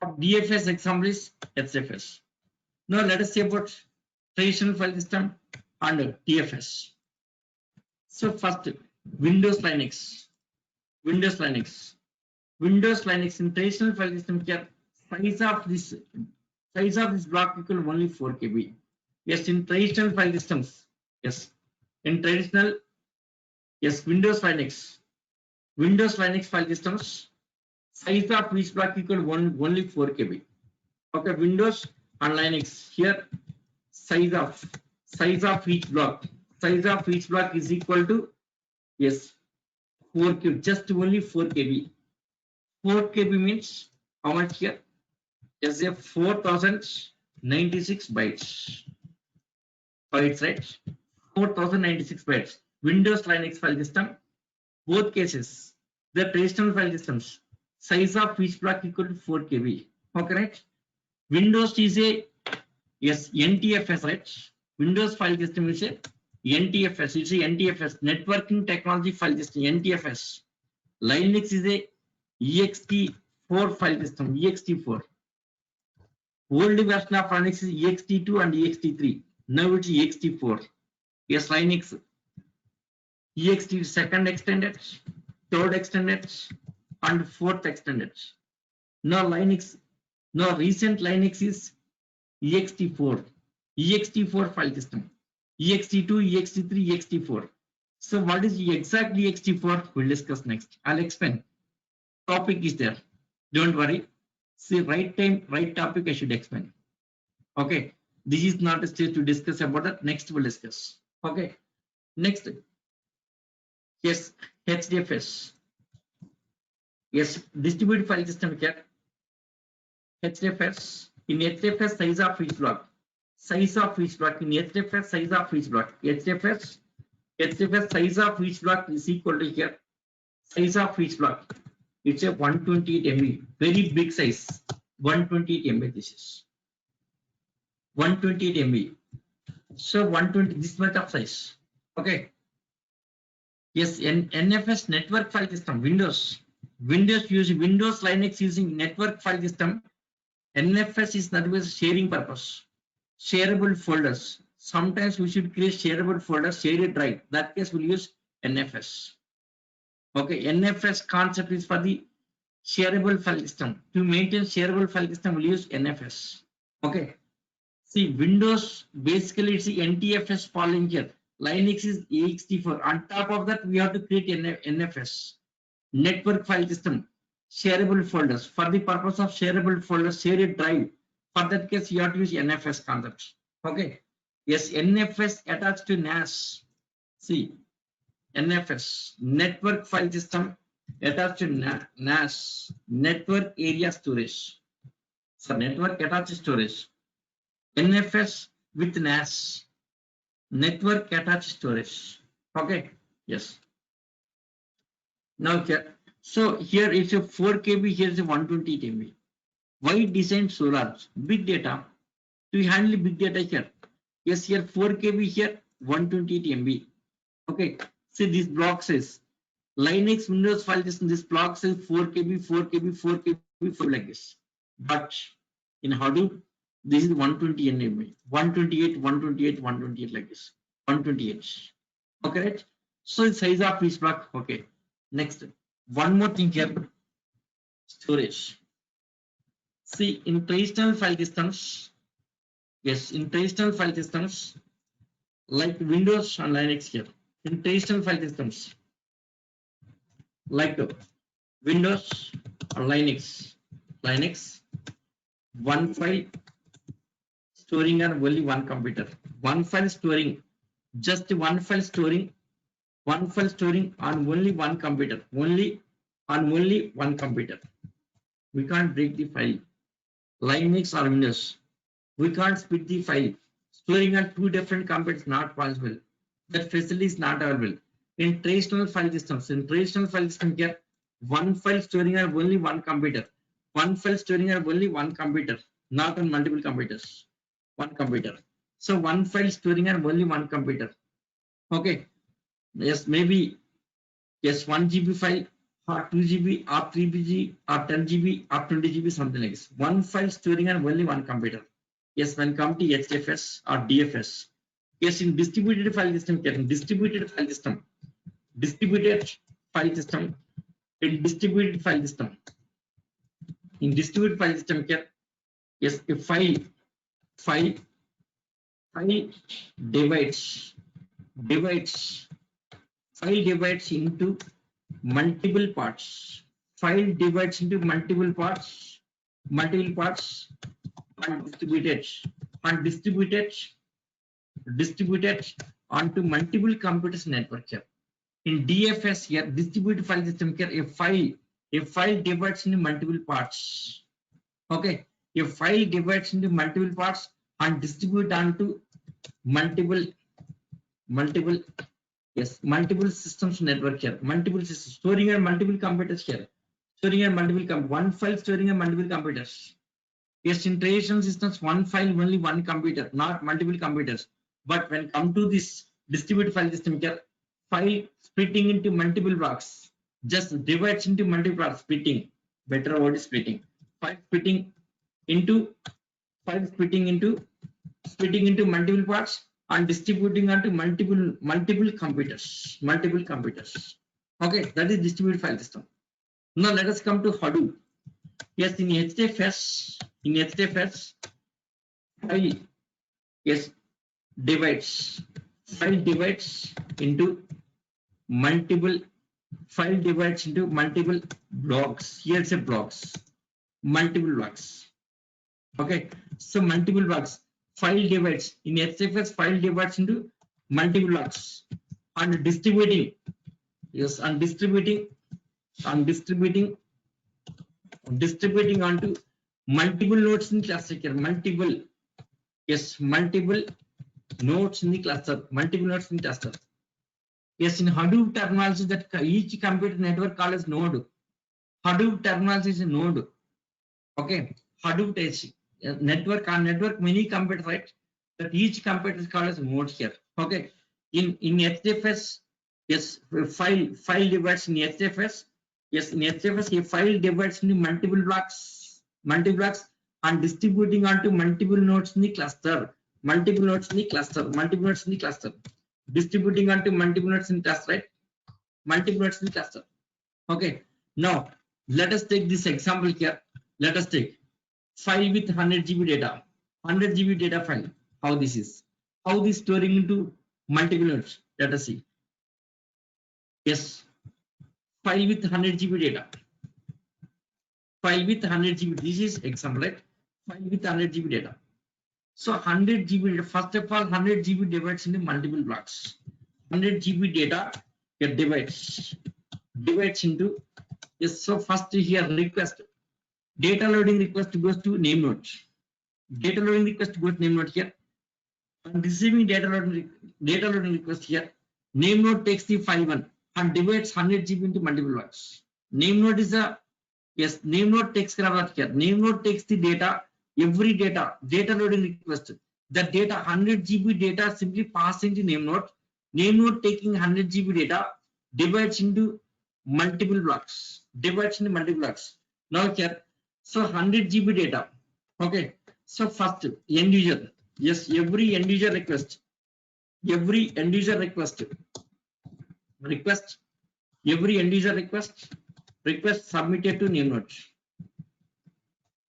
For DFS example is HDFS. Now let us see about traditional file system and DFS. So first, Windows, Linux, Windows, Linux. Windows, Linux in traditional file system here, size of this block equal only 4 KB. Yes, in traditional file systems, yes, in traditional, yes, Windows, Linux file systems, size of each block equal only 4 KB. Okay, Windows and Linux here, size of each block is equal to, yes, 4 KB, just only 4 KB. 4 KB means how much here? Yes, 4096 bytes. Bytes, right? 4096 bytes. Windows, Linux file system, both cases, the traditional file systems, size of each block equal to 4 KB. Okay, right? Windows is a, yes, NTFS, right? Windows file system is a NTFS. It's a NTFS, networking technology file system, NTFS. Linux is a ext4 file system, ext4. Old version of Linux is ext2 and ext3. Now it's ext4. Yes, Linux ext second extended, third extended, and fourth extended. Now Linux, now recent Linux is ext4, ext4 file system, ext2, ext3, ext4. So what is exactly ext4? We'll discuss next. I'll explain. Topic is there. Don't worry. See, right time, right topic I should explain. Okay. This is not a stage to discuss about that. Next we'll discuss. Okay. Next. Yes, HDFS. Yes, distributed file system here. HDFS. In HDFS, size of each block. Size of each block. In HDFS, size of each block. HDFS size of each block is equal to here. Size of each block. It's a 128 MB. Very big size. 128 MB. This is 128 MB. So 120, this much of size. Okay. Yes, NFS network file system, Windows using Windows, Linux using network file system. NFS is not with sharing purpose. Shareable folders. Sometimes we should create shareable folders, share it right. That case we'll use NFS. Okay, NFS concept is for the shareable file system. To maintain shareable file system, we'll use NFS. Okay. See, Windows basically it's the NTFS falling here. Linux is ext4. On top of that, we have to create NFS, network file system, shareable folders. For the purpose of shareable folders, share it drive. For that case, you have to use NFS concept. Okay. Yes, NFS attached to NAS. See, NFS, network file system attached to NAS, network area storage. So, network attached storage. NFS with NAS, network attached storage. Okay, yes. Now here, so here it's a 4 KB, here is a 120 MB. Why design so large? Big data. To handle big data here. Yes, here 4 KB, here 128 MB. Okay, see this block says Linux, Windows file system. This block says 4 KB, 4 KB, 4 KB, like this. But in Hadoop, this is 120 NMA, 128, 128, 128 like this, 128. Okay, right? So the size of each block. Okay. Next, one more thing here, storage. See, in traditional file systems, yes, in traditional file systems like Windows and Linux here, in traditional file systems like Windows or Linux, one file storing on only one computer, one file storing, just one file storing on only one computer, only one computer. We can't break the file. Linux or Windows, we can't split the file. Storing on two different computers not possible. That facility is not available. In traditional file systems, here, one file storing on only one computer. One file storing on only one computer, not on multiple computers. One computer. So one file storing on only one computer. Okay. Yes, maybe yes, 1 GB file or 2 GB or 3 GB or 10 GB or 20 GB, something like this. One file storing on only one computer. Yes, when come to HDFS or DFS. Yes, in distributed file system, in distributed file system, here, yes, a file divides into multiple parts. File divides into multiple parts and distributed onto multiple computers network here. In DFS here, distributed file system here, a file divides into multiple parts. Okay, a file divides into multiple parts and distribute onto multiple systems network here, multiple systems storing on multiple computers here, one file storing on multiple computers. Yes, in traditional systems, one file only one computer, not multiple computers. But when come to this distributed file system here, file splitting into multiple blocks, just divides into multiple blocks, splitting. Better word is splitting. File splitting into multiple parts and distributing onto multiple computers. Okay, that is distributed file system. Now let us come to Hadoop. Yes, in HDFS, file divides into multiple blocks. Here's a multiple blocks. Okay, so multiple blocks. File divides in HDFS. File divides into multiple blocks and distributing. Yes, and distributing onto multiple nodes in cluster here. Multiple nodes in the cluster. Yes, in Hadoop terminology, that each computer network called as node. Hadoop terminology is a node. Okay, Hadoop is network many computers, right? That each computer is called as node here. Okay, in HDFS, yes, file divides in HDFS. Yes, in HDFS, a file divides into multiple blocks and distributing onto multiple nodes in the cluster. Distributing onto multiple nodes in cluster, right? Multiple nodes in cluster. Okay, now let us take this example here. Let us take file with 100 GB data. 100 GB data file. How this is? How this storing into multiple nodes? Let us see. Yes, file with 100 GB data. File with 100 GB. This is example, right? File with 100 GB data. So 100 GB data. First of all, 100 GB divides into multiple blocks. 100 GB data get divides into. Yes. So first here request. Data loading request goes to name node. Here. And receiving data loading request here. Name node takes the file one and divides 100 GB into multiple blocks. Name node is a name node takes care of that here. Name node takes the data, every data loading request. The data 100 GB data simply passing to name node. Name node taking 100 GB data divides into multiple blocks. Now here So 100 GB data. Okay. So first end user. Yes, every end user request. Every end user request. Every end user request submitted to name nodes.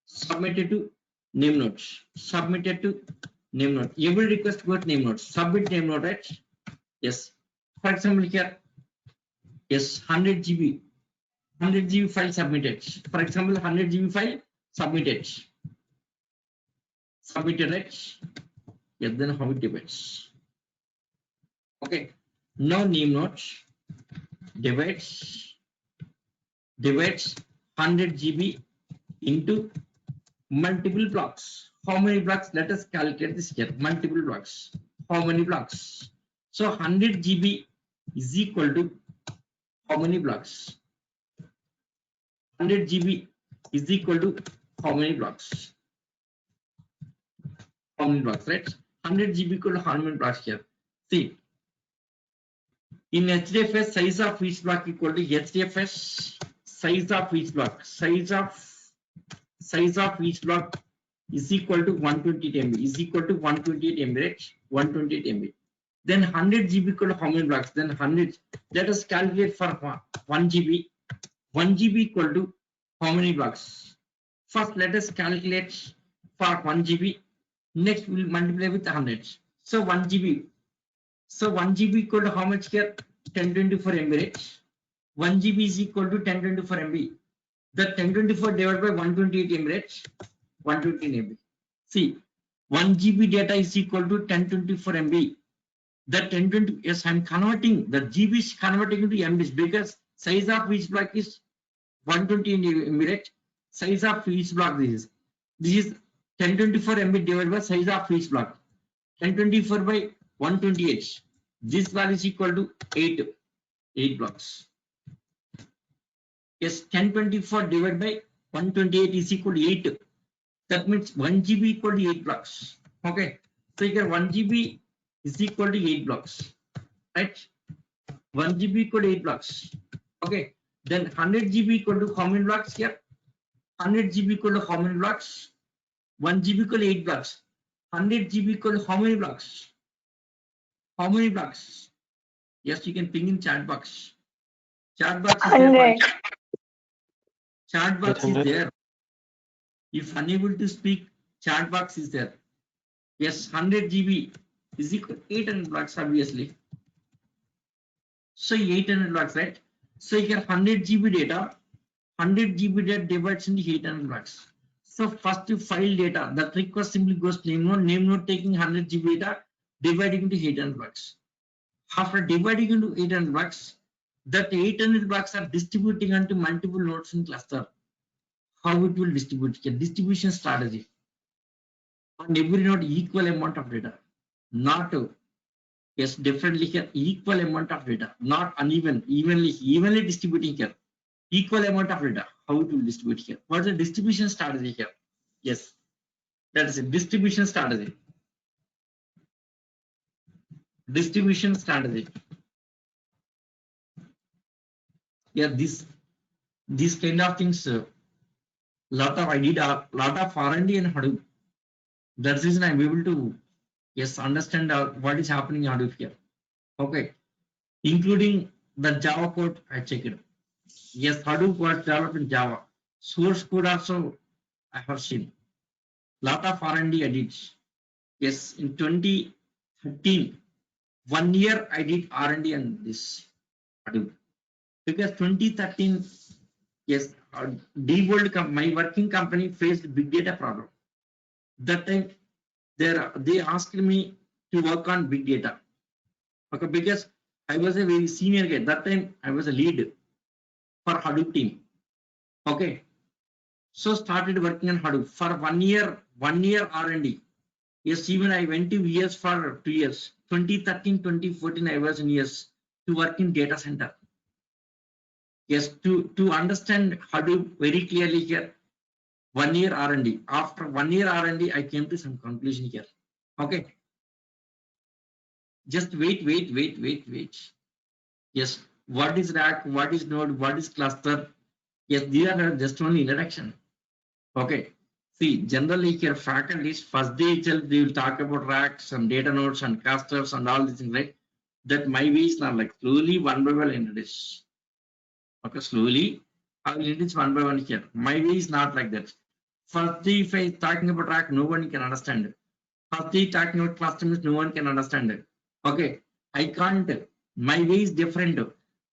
Submitted to name nodes. Submitted to name node. Every request got name nodes. Submit name node, right? Yes. For example, here, yes, 100 GB. 100 GB file submitted. For example, 100 GB file submitted. Submitted, right? Yes, then how it depends. Okay. Now name nodes divides 100 GB into multiple blocks. How many blocks? Let us calculate this here. Multiple blocks. How many blocks? So 100 GB is equal to how many blocks? 100 GB is equal to how many blocks? How many blocks, right? 100 GB equal to how many blocks here? See, in HDFS, size of each block equal to HDFS size of each block. Size of each block is equal to 128 MB. Is equal to 128 MB, right? 128 MB. Then 100 GB equal to how many blocks? Then 100. Let us calculate for 1 GB. 1 GB equal to how many blocks? First, let us calculate for 1 GB. Next, we will multiply with 100. So 1 GB. So 1 GB equal to how much here? 1024 MB, right? 1 GB is equal to 1024 MB. The 1024 divided by 128 MB, right? 120 MB. See, 1 GB data is equal to 1024 MB. The 1020, yes, I'm converting. The GB is converting into MBs because size of each block is 120 MB, right? Size of each block this is 1024 MB divided by size of each block. 1024 by 128. This value is equal to 8 blocks. Yes, 1024 divided by 128 is equal to 8. That means 1 GB equal to 8 blocks. Okay. So here 1 GB is equal to 8 blocks. Right? 1 GB equal to 8 blocks. Okay. Then 100 GB equal to how many blocks here? 100 GB equal to how many blocks? 1 GB equal to 8 blocks. 100 GB equal to how many blocks? How many blocks? Yes, you can ping in chat box. Chat box is there. 100. Chat box is 800. there. If unable to speak, chat box is there. Yes, 100 GB is equal to 800 blocks, obviously. So 800 blocks, right? So here 100 GB data, 100 GB data divides into 800 blocks. So first you file data, that request simply goes to name node taking 100 GB data, dividing into 800 blocks. After dividing into 800 blocks, that 800 blocks are distributing onto multiple nodes in cluster. How it will distribute? A distribution strategy. On every node, equal amount of data. Not, yes, differently here, equal amount of data. Not uneven, evenly distributing here. Equal amount of data. How it will distribute here? What is the distribution strategy here? Yes, that is a distribution strategy. Distribution strategy. Yeah, these kind of things. I did a lot of R&D in Hadoop. That's the reason I'm able to, yes, understand what is happening in Hadoop here. Okay, including the Java code I checked. Yes, Hadoop was developed in Java. Source code also I have seen. Lot of R&D I did. Yes, in 2013, 1 year I did R&D on this Hadoop. Because 2013, yes, Diebold, my working company faced big data problem. That time they asked me to work on big data. Okay, because I was a very senior guy. That time I was a lead for Hadoop team. Okay, so started working on Hadoop for 1 year. 1 year R&D. Yes, even I went to US for 2 years. 2013, 2014, I was in US to work in data center. Yes, to understand Hadoop very clearly here. 1 year R&D. After 1 year R&D, I came to some conclusion here. Okay. Just wait. Yes, what is rack, what is node, what is cluster? Yes, these are just only introduction. Okay. See, generally here faculties first day itself they will talk about racks and data nodes and clusters and all these things, right? That my way is not like slowly one by one introduce. Okay, slowly I will introduce one by one here. My way is not like that. First day if I talking about rack, no one can understand it. First day talking about cluster means no one can understand it. Okay, I can't. My way is different.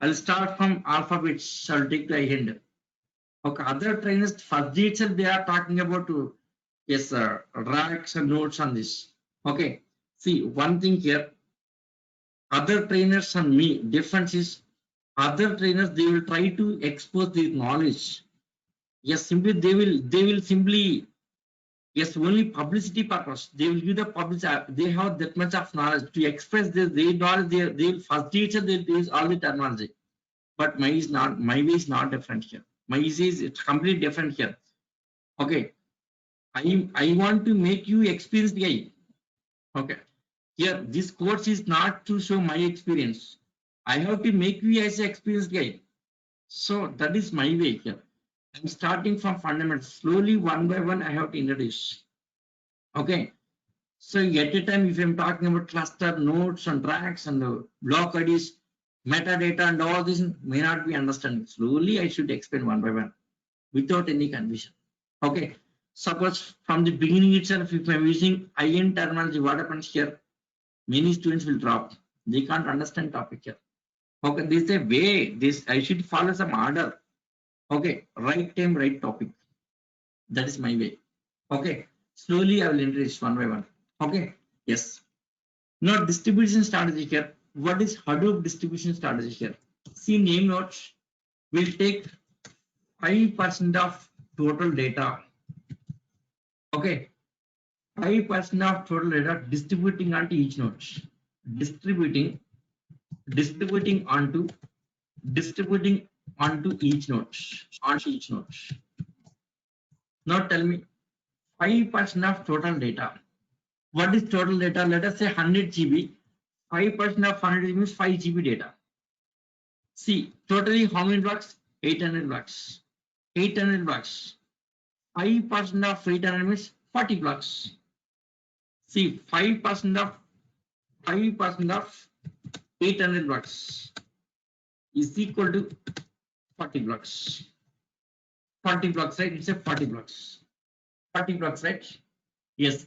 I'll start from alphabets. I'll take the end. Okay, other trainers first day itself they are talking about yes, racks and nodes on this. Okay, see one thing here. Other trainers and me difference is other trainers they will try to expose this knowledge. Yes, simply they will simply yes only publicity purpose. They will give the public. They have that much of knowledge to express their knowledge. They will first day itself they use all the terminology. But my is not. My way is not different here. My is it's completely different here. Okay. I want to make you experience the guy. Okay. Here, this course is not to show my experience. I have to make you as an experienced guy. So that is my way here. I'm starting from fundamentals. Slowly, one by one, I have to introduce. Okay. So at a time, if I'm talking about cluster nodes and racks and the block IDs, metadata and all this may not be understanding. Slowly, I should explain one by one without any confusion. Okay. Suppose from the beginning itself, if I'm using IN terminology, what happens here? Many students will drop. They can't understand topic here. Okay, this is a way. This I should follow some order. Okay, right time, right topic. That is my way. Okay, slowly I will introduce one by one. Okay, yes. Now distribution strategy here. What is Hadoop distribution strategy here? See name notes will take 5% of total data. Okay, 5% of total data distributing onto each node. Distributing onto each node. Now tell me 5% of total data. What is total data? Let us say 100 GB. 5% of 100 GB means 5 GB data. See, totally how many blocks? 800 blocks. 800 blocks. 5% of 800 means 40 blocks. See, 5% of 800 blocks is equal to 40 blocks. 40 blocks, right? It's a 40 blocks. 40 blocks, right? Yes.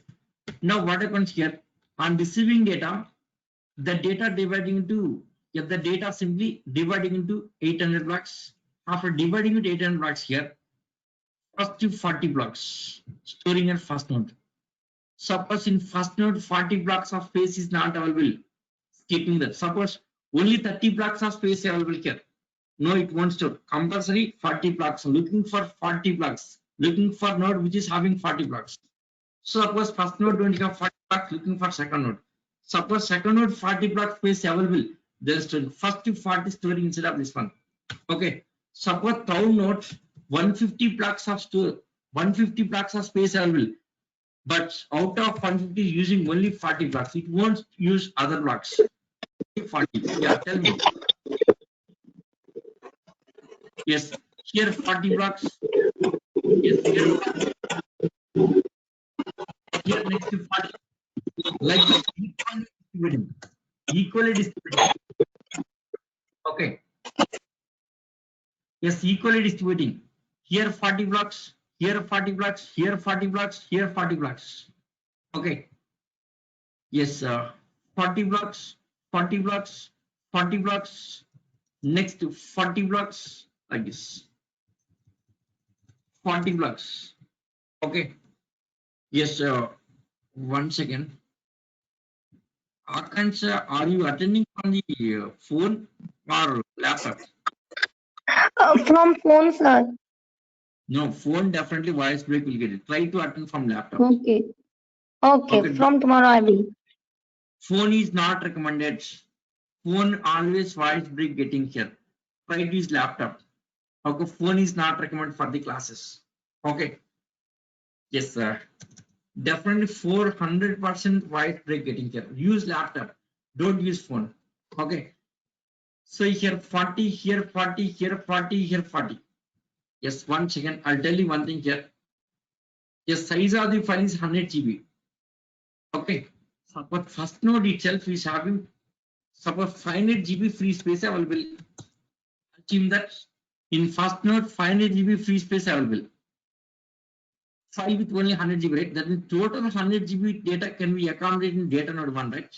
Now what happens here? On receiving data, the data dividing into the data simply dividing into 800 blocks. After dividing into 800 blocks here, first to 40 blocks storing in first node. Suppose in first node 40 blocks of space is not available. Skipping that. Suppose only 30 blocks of space available here. No, it won't store. Compulsory 40 blocks. Looking for 40 blocks. Looking for node which is having 40 blocks. So suppose first node don't have 40 blocks, looking for second node. Suppose second node 40 block space available. There's first to 40 storing instead of this one. Okay. Suppose third node 150 blocks of store, 150 blocks of space available. But out of 150 using only 40 blocks. It won't use other blocks. 40. Yeah, tell me. Yes, here 40 blocks. Yes, here 40. Here next to 40. Like this, equally distributing. Okay. Yes, equally distributing. Here 40 blocks, here 40 blocks, here 40 blocks, here 40 blocks. Okay. Yes, 40 blocks, 40 blocks, 40 blocks. Next to 40 blocks like this. 40 blocks. Okay. Yes, 1 second. Akansha, are you attending on the phone or laptop? From phone, sir. No, phone definitely voice break will get it. Try to attend from laptop. Okay. Okay. From tomorrow I will. Phone is not recommended. Phone always voice break getting here. Try to use laptop. Okay, phone is not recommended for the classes. Okay. Yes, sir. Definitely 400% voice break getting here. Use laptop. Don't use phone. Okay. So here 40, here 40, here 40, here 40. Yes, 1 second. I'll tell you one thing here. Yes, size of the file is 100 GB. Okay. Suppose first node itself is having suppose 500 GB free space available. Assume that in first node 500 GB free space available. File with only 100 GB, right? That means total 100 GB data can be accommodated in data node 1, right?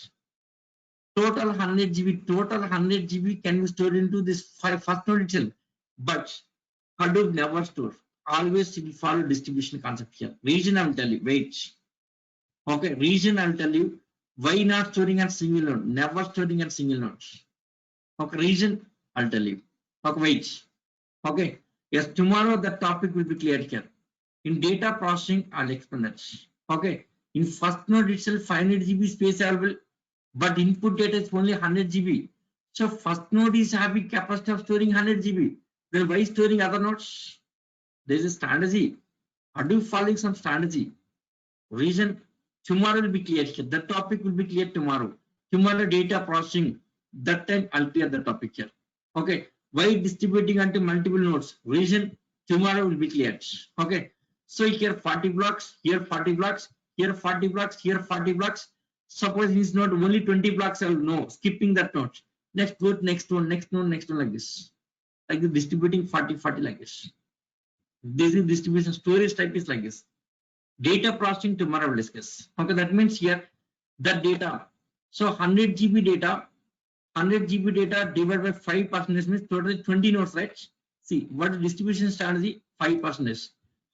Total 100 GB can be stored into this first node itself. But Hadoop never store. Always will follow distribution concept here. Reason I will tell you. Wait. Okay, reason I will tell you. Why not storing at single node? Never storing at single nodes. Okay, reason I'll tell you. Okay, wait. Okay. Yes, tomorrow the topic will be clear here. In data processing, I'll explain that. Okay. In first node itself, 500 GB space available, but input data is only 100 GB. So first node is having capacity of storing 100 GB. Then why storing other nodes? There is a strategy. Hadoop following some strategy. Reason tomorrow will be clear. The topic will be clear tomorrow. Tomorrow data processing. That time I'll clear the topic here. Okay. Why distributing onto multiple nodes? Reason tomorrow will be clear. Okay. So here 40 blocks, here 40 blocks, here 40 blocks, here 40 blocks. Suppose it's not only 20 blocks, I will know, skipping that node. Next node, next one, next node, next one, like this. Like the distributing 40, 40 like this. This is distribution storage type is like this. Data processing tomorrow we'll discuss. Okay, that means here the data. So 100 GB data, 100 GB data divided by 5% means total 20 nodes, right? See what is distribution strategy? 5%.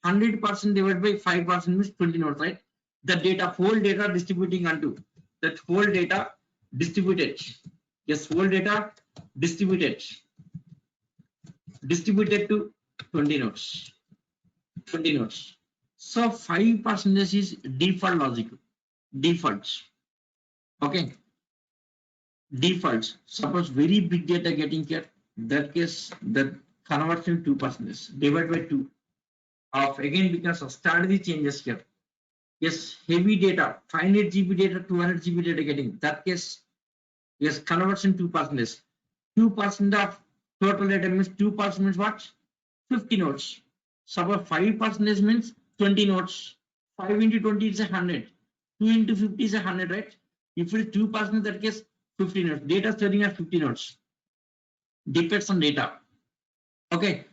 100% divided by 5% means 20 nodes, right? The data, whole data distributing onto that whole data distributed. Yes, whole data distributed to 20 nodes. 20 nodes. So 5% is default logic. Defaults. Okay. Defaults. Suppose very big data getting here. That case, the conversion 2% divided by 2 of again because of strategy changes here. Yes, heavy data, 500 GB data, 200 GB data getting. That case, yes, conversion 2%. 2% of total data means 2% means what? 50 nodes. Suppose 5% means 20 nodes. 5 into 20 is 100. 2 into 50 is 100, right? If it is 2%, that case 50 nodes. Data storing at 50 nodes. Depends on data. Okay.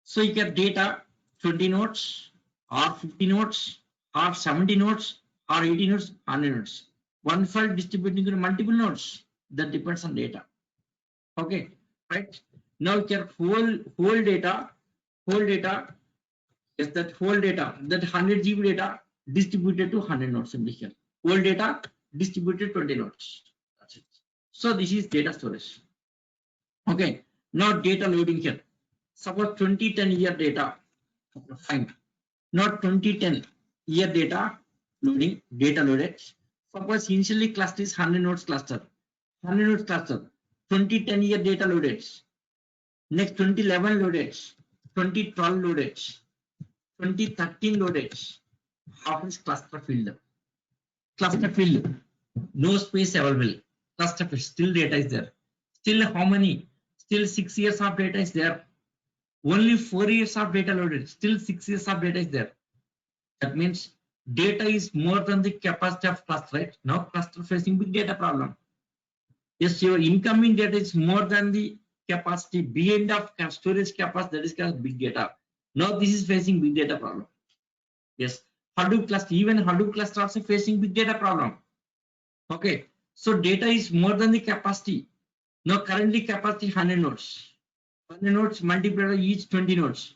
So you get data 20 nodes or 50 nodes or 70 nodes or 80 nodes, 100 nodes. One file distributing to multiple nodes. That depends on data. Okay, right? Now you get whole data, is that whole data, that 100 GB data distributed to 100 nodes simply here. Whole data distributed 20 nodes. That's it. So this is data storage. Okay, now data loading here. Suppose 2010 year data. Okay, fine. Not 2010 year data loading, data loaded. Suppose initially cluster is 100 nodes cluster. 100 nodes cluster. 2010 year data loaded. Next 2011 loaded. 2012 loaded. 2013 loaded. How is cluster filled? Cluster filled. No space available. Cluster filled. Still data is there. Still how many? Still 6 years of data is there. Only 4 years of data loaded. Still 6 years of data is there. That means data is more than the capacity of cluster, right? Now cluster facing big data problem. Yes, your incoming data is more than the capacity beyond of storage capacity, that is called big data. Now this is facing big data problem. Yes, Hadoop cluster, even Hadoop cluster also facing big data problem. Okay, so data is more than the capacity. Now currently capacity 100 nodes. 100 nodes multiplied by each 20 nodes.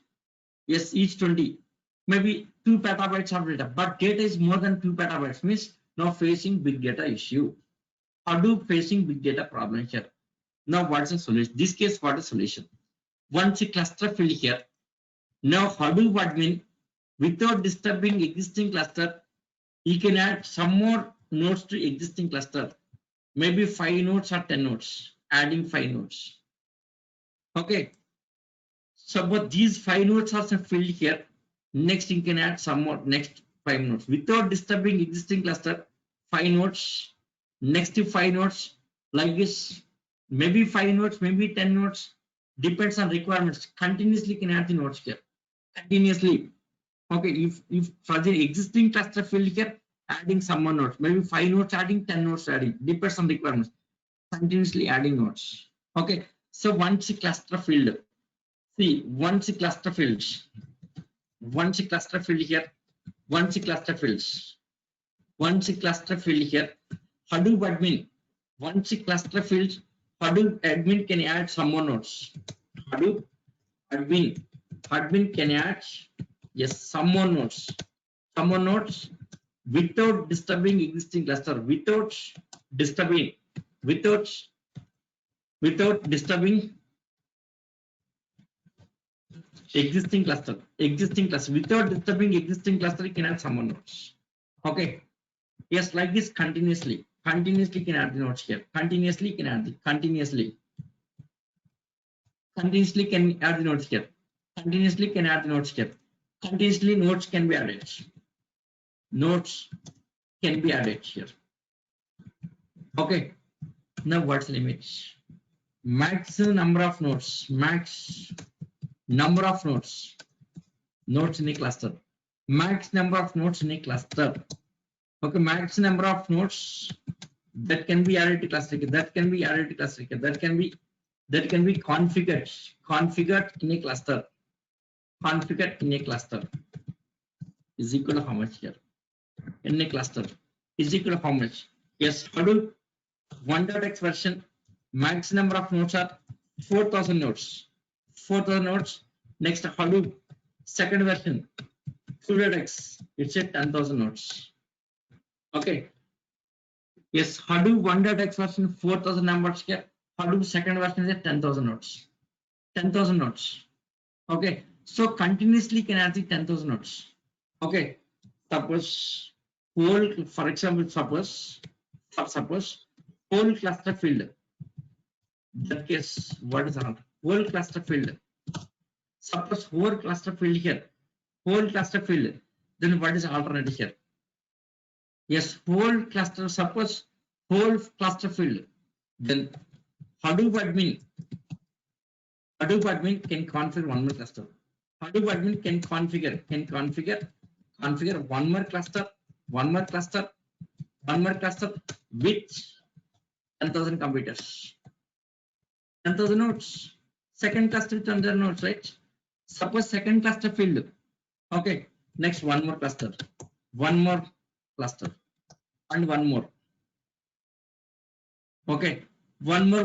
Yes, each 20. Maybe 2 petabytes of data, but data is more than 2 petabytes, means now facing big data issue. Hadoop facing big data problem here. Now what's the solution? This case, what is the solution? Once a cluster filled here, now Hadoop admin, without disturbing existing cluster, he can add some more nodes to existing cluster. Maybe 5 nodes or 10 nodes, adding 5 nodes. Okay. So but these 5 nodes are filled here. Next you can add some more, next 5 nodes. Without disturbing existing cluster, 5 nodes, next 5 nodes, like this, maybe 5 nodes, maybe 10 nodes, depends on requirements. Continuously can add the nodes here. Continuously. Okay, if for the existing cluster field here, adding some more nodes, maybe 5 nodes adding, 10 nodes adding, depends on requirements. Continuously adding nodes. Okay, so once a cluster field, see, once a cluster fields, once a cluster field here, once a cluster fields, once a cluster field here, Hadoop admin, once a cluster fields, Hadoop admin can add some more nodes. Hadoop admin can add, yes, some more nodes without disturbing existing cluster, without disturbing existing cluster, without disturbing existing cluster, you can add some more nodes. Okay, yes, like this continuously can add the nodes here, continuously can add the continuously can add the nodes here, continuously can add the nodes here, continuously nodes can be added, nodes can be added here. Okay, now what's the limit? Maximum number of nodes, max number of nodes in a cluster, max number of nodes in a cluster. Okay, max number of nodes that can be added to cluster, that can be added to cluster, that can be configured in a cluster, configured in a cluster is equal to how much here? In a cluster is equal to how much? Yes, Hadoop 1.x version, max number of nodes are 4,000 nodes. 4,000 nodes. Next, Hadoop second version, 2.x, it's at 10,000 nodes. Okay. Yes, Hadoop 1.x version 4,000 numbers here. Hadoop second version is at 10,000 nodes. 10,000 nodes. Okay. So continuously can add the 10,000 nodes. Okay. Suppose whole, for example, suppose whole cluster field. That case, what is our whole cluster field? Suppose whole cluster field here, whole cluster field. Then what is alternative here? Yes, whole cluster. Suppose whole cluster field. Then Hadoop admin can configure one more cluster. Hadoop admin can configure one more cluster with 10,000 computers, 10,000 nodes. Second cluster with 100 nodes, right? Suppose second cluster field. Okay, next one more cluster, and one more. Okay, one more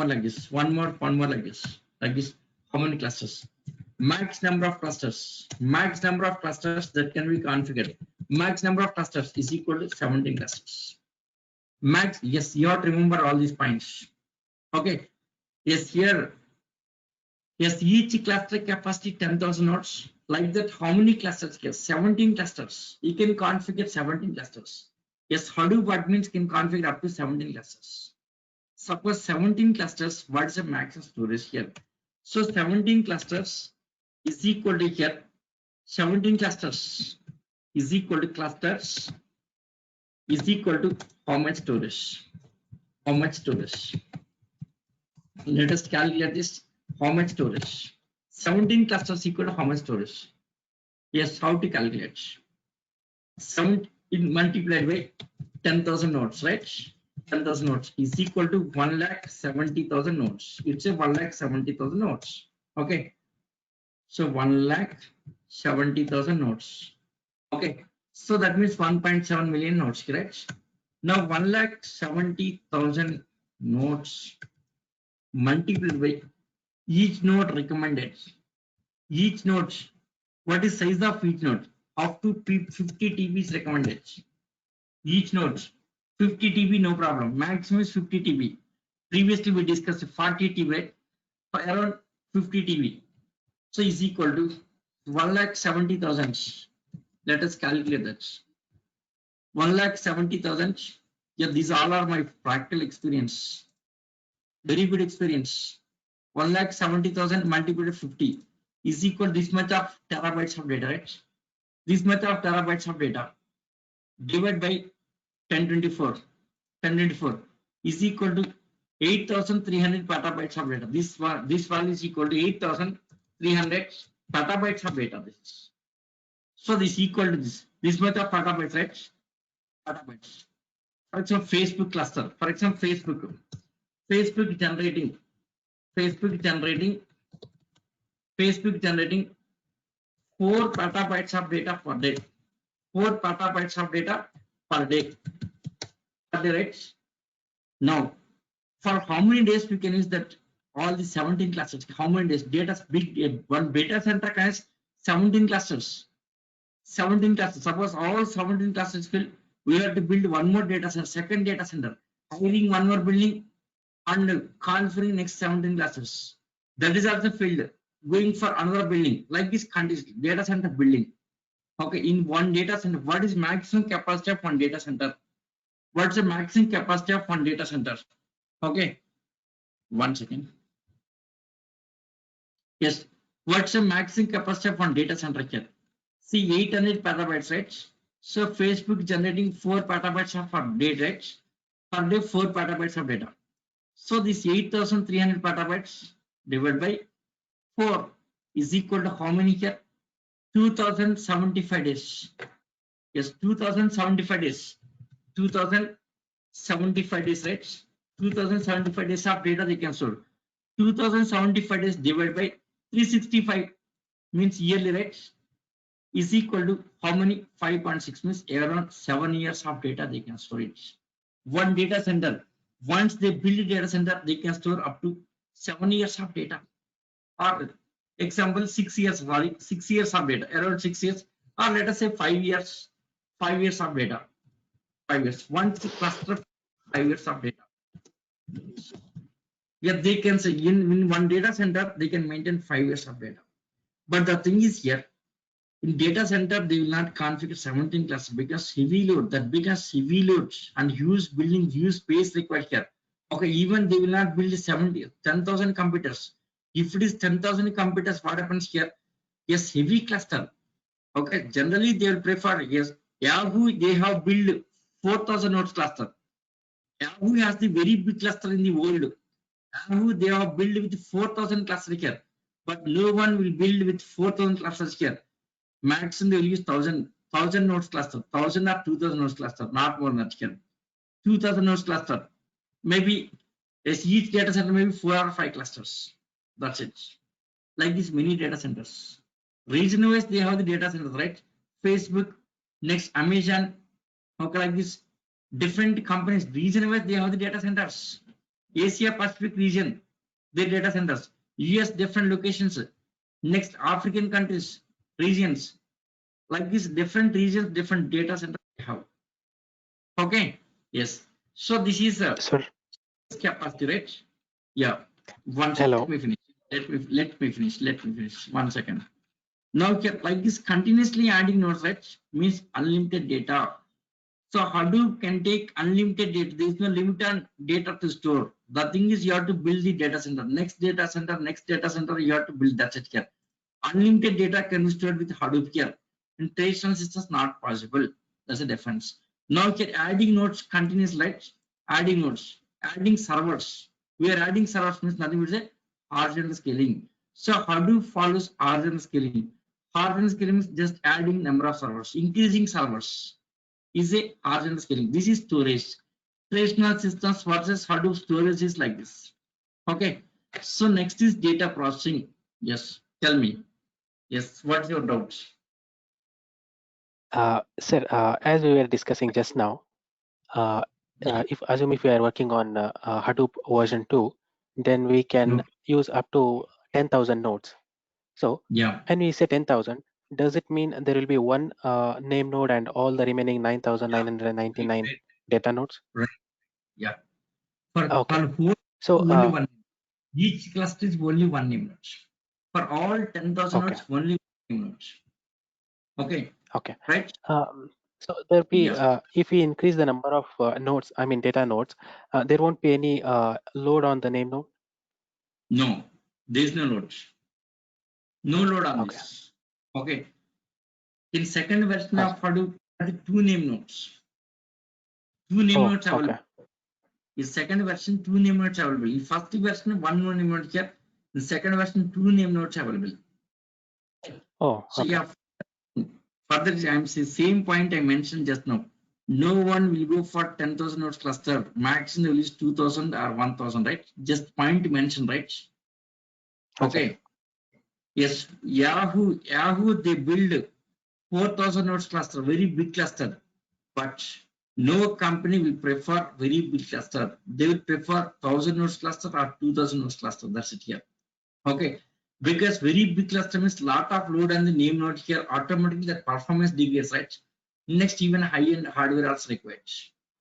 like this, one more like this. How many clusters? Max number of clusters that can be configured. Max number of clusters is equal to 17 clusters. Max, yes, you have to remember all these points. Okay, yes, here, yes, each cluster capacity 10,000 nodes. Like that, how many clusters here? 17 clusters. You can configure 17 clusters. Yes, Hadoop admins can configure up to 17 clusters. Suppose 17 clusters, what is the maximum storage here? So 17 clusters is equal to here, 17 clusters is equal to how much storage? Let us calculate this. How much storage? 17 clusters equal to how much storage? Yes, how to calculate? 17 multiplied by 10,000 nodes, right? 10,000 nodes is equal to 1,70,000 nodes. It's a 1,70,000 nodes. Okay. So 1,70,000 nodes. Okay. So that means 1.7 million nodes, correct? Now 1,70,000 nodes multiplied by each node recommended. Each node, what is size of each node? Up to 50 TB is recommended. Each node 50 TB, no problem. Maximum is 50 TB. Previously we discussed 40 TB, around 50 TB. So is equal to 1,70,000. Let us calculate that. 1,70,000. Yeah, these all are my practical experience. Very good experience. 1,70,000 multiplied by 50 is equal to this much of terabytes of data, right? This much of terabytes of data divided by 1024 is equal to 8,300 petabytes of data. This value is equal to 300 petabytes of data. This is. So this is equal to this. This much of petabytes, right? Petabytes. For example, Facebook cluster. For example, Facebook generating 4 petabytes of data per day. 4 petabytes of data per day. Right? Now, for how many days we can use that? All the 17 clusters. How many days? Data big. One data center has 17 clusters. 17 clusters. Suppose all 17 clusters fill, we have to build one more data center, second data center, hiring one more building, and configuring next 17 clusters. That is also filled. Going for another building, like this condition, data center building. Okay, in one data center, what is maximum capacity of one data center? What's the maximum capacity of one data center? Okay, 1 second. Yes, what's the maximum capacity of one data center here? See, 800 petabytes, right? So Facebook generating 4 petabytes of data, right? Per day, 4 petabytes of data. So this 8,300 petabytes divided by 4 is equal to how many here? 2075 days. Yes, 2075 days. 2075 days, right? 2075 days of data they can store. 2075 days divided by 365 means yearly, right? Is equal to how many? 5.6 means around 7 years of data they can store it. One data center, once they build a data center, they can store up to 7 years of data. Or example, 6 years, sorry, 6 years of data, around 6 years, or let us say 5 years, 5 years of data. 5 years. Once cluster, 5 years of data. Yeah, they can say in one data center, they can maintain 5 years of data. But the thing is here, in data center, they will not configure 17 clusters because heavy load, that becomes heavy load and huge building, huge space required here. Okay, even they will not build 10,000 computers. If it is 10,000 computers, what happens here? Yes, heavy cluster. Okay, generally they will prefer, yes, Yahoo, they have built 4,000 nodes cluster. Yahoo has the very big cluster in the world. Yahoo, they have built with 4,000 clusters here. But no one will build with 4,000 clusters here. Maximum they will use 1,000 nodes cluster, 1,000 or 2,000 nodes cluster, not more than that here. 2,000 nodes cluster. Maybe each data center maybe 4 or 5 clusters. That's it. Like these mini data centers. Region wise they have the data centers, right? Facebook, next Amazon, okay, like this. Different companies, region wise they have the data centers. Asia Pacific region, their data centers. US different locations. Next African countries, regions. Like this, different regions, different data centers they have. Okay. Yes. So this is a Sir, capacity, right? Yeah. One second. hello. Let me finish. Let me finish. 1 second. Now, like this, continuously adding nodes, right? Means unlimited data. So Hadoop can take unlimited data. There is no limit on data to store. The thing is, you have to build the data center. Next data center, you have to build that set here. Unlimited data can be stored with Hadoop here. In traditional systems, not possible. That's a difference. Now, here adding nodes continuously, right? Adding nodes, adding servers. We are adding servers means nothing but say horizontal scaling. So Hadoop follows horizontal scaling. Horizontal scaling is just adding number of servers, increasing servers. Is a horizontal scaling. This is storage. Traditional systems versus Hadoop storage is like this. Okay. So next is data processing. Yes. Tell me. Yes. What's your doubts? Sir, as we were discussing just now, if we are working on Hadoop version 2, then we can use up to 10,000 nodes. So Yeah. when we say 10,000, does it mean there will be one name node and all the remaining 9,999 Right. data nodes? Right. Yeah. For Okay. whole, So only one. Each cluster is only one name node. For all 10,000 okay. nodes, only one name node. Okay. Okay. Right. So there'll be Yeah. if we increase the number of nodes, I mean data nodes, there won't be any load on the name node. No, there is no load. No load on Okay. this. Okay. In second version Okay. of Hadoop, there are 2 name nodes. 2 name nodes available. Okay. In second version, 2 name nodes available. In first version, 1 name node here. In second version, 2 name nodes available. Oh, So okay. yeah, further I'm saying same point I mentioned just now. No one will go for 10,000 nodes cluster. Maximum is 2,000 or 1,000, right? Just point to mention, right? Answer. Okay. Yes, Yahoo, they build 4,000 nodes cluster, very big cluster. But no company will prefer very big cluster. They will prefer 1,000 nodes cluster or 2,000 nodes cluster. That's it here. Okay. Because very big cluster means lot of load on the name node here, automatically the performance degrades, right? Next, even high-end hardware also required.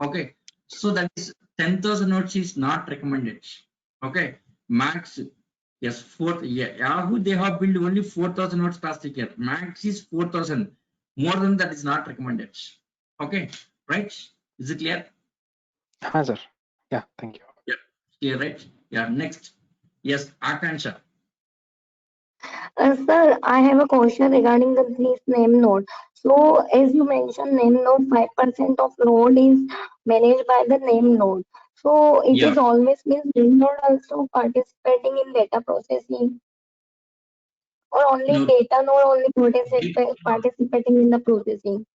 Okay. So that is 10,000 nodes is not recommended. Okay. Max, yes, Yahoo, they have built only 4,000 nodes plastic here. Max is 4,000. More than that is not recommended. Okay. Right? Is it clear? Answer. Yeah, thank you. Yeah. Clear, right? Yeah. Next. Yes, Akansha. Sir, I have a question regarding this name node. So, as you mentioned, name node 5% of load is managed by the name node. So, it Yeah. is always means name node also participating in data processing, or only No. data node only participating in the processing.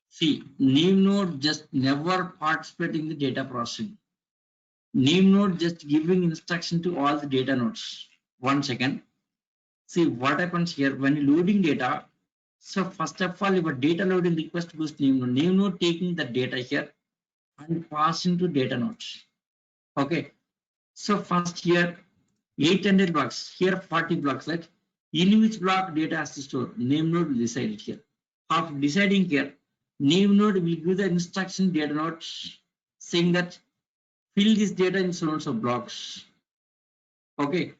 See, name node just never participate in the data processing. Name node just giving instruction to all the data nodes. 1 second. See what happens here when you loading data. So first of all, your data loading request goes name node. Name node taking the data here and passing to data nodes. Okay. So first here 800 blocks, here 40 blocks, right? In which block data has to store? Name node will decide it here. After deciding here, name node will give the instruction data nodes saying that fill this data in so and so blocks. Okay.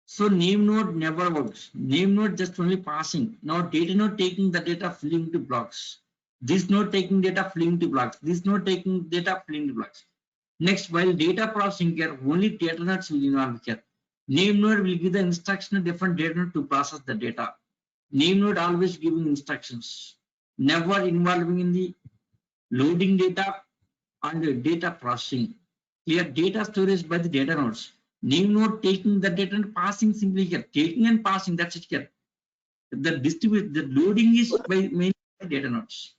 So name node never works. Name node just only passing. Now data node taking the data filling to blocks. This node taking data filling to blocks. This node taking data filling to blocks. Next, while data processing here, only data nodes will involve here. Name node will give the instruction to different data node to process the data. Name node always giving instructions, never involving in the loading data and data processing. Clear data storage by the data nodes. Name node taking the data and passing simply here. Taking and passing, that's it here. The loading is by mainly data nodes.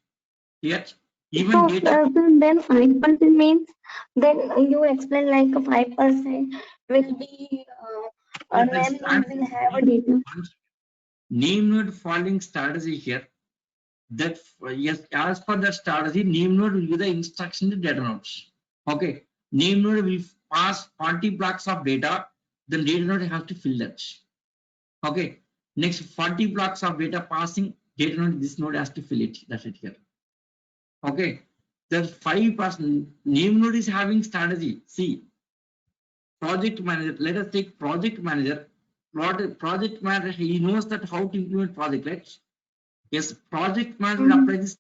Clear? Even So, data. then 5% means, then you explain like a 5% will be a name node will have a data. Name node following strategy here. That yes, as per the strategy, name node will give the instruction to data nodes. Okay, name node will pass 40 blocks of data, then data node has to fill that. Okay, next 40 blocks of data passing, data node, this node has to fill it. That's it here. Okay, the 5% name node is having strategy. See, project manager, let us take project manager. Project manager, he knows that how to implement project, right? Yes, project manager Mhm. apply this.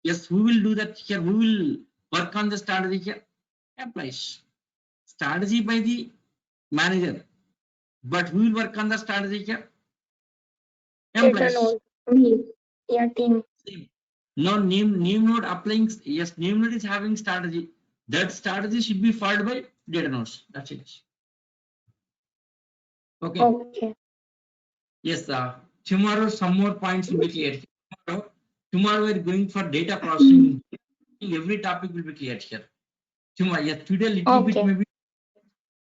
Yes, who will do that here? Who will work on the strategy here? Employees. Strategy by the manager. But who will work on the strategy here? Data Employees. node. Me. Yeah, team. Same. Now name node applying, yes, name node is having strategy. That strategy should be followed by data nodes. That's it. Okay. Okay. Yes, tomorrow some more points will be clear. Tomorrow we're going for data processing. Every topic will be clear here. Tomorrow, yes, today little bit Okay. maybe.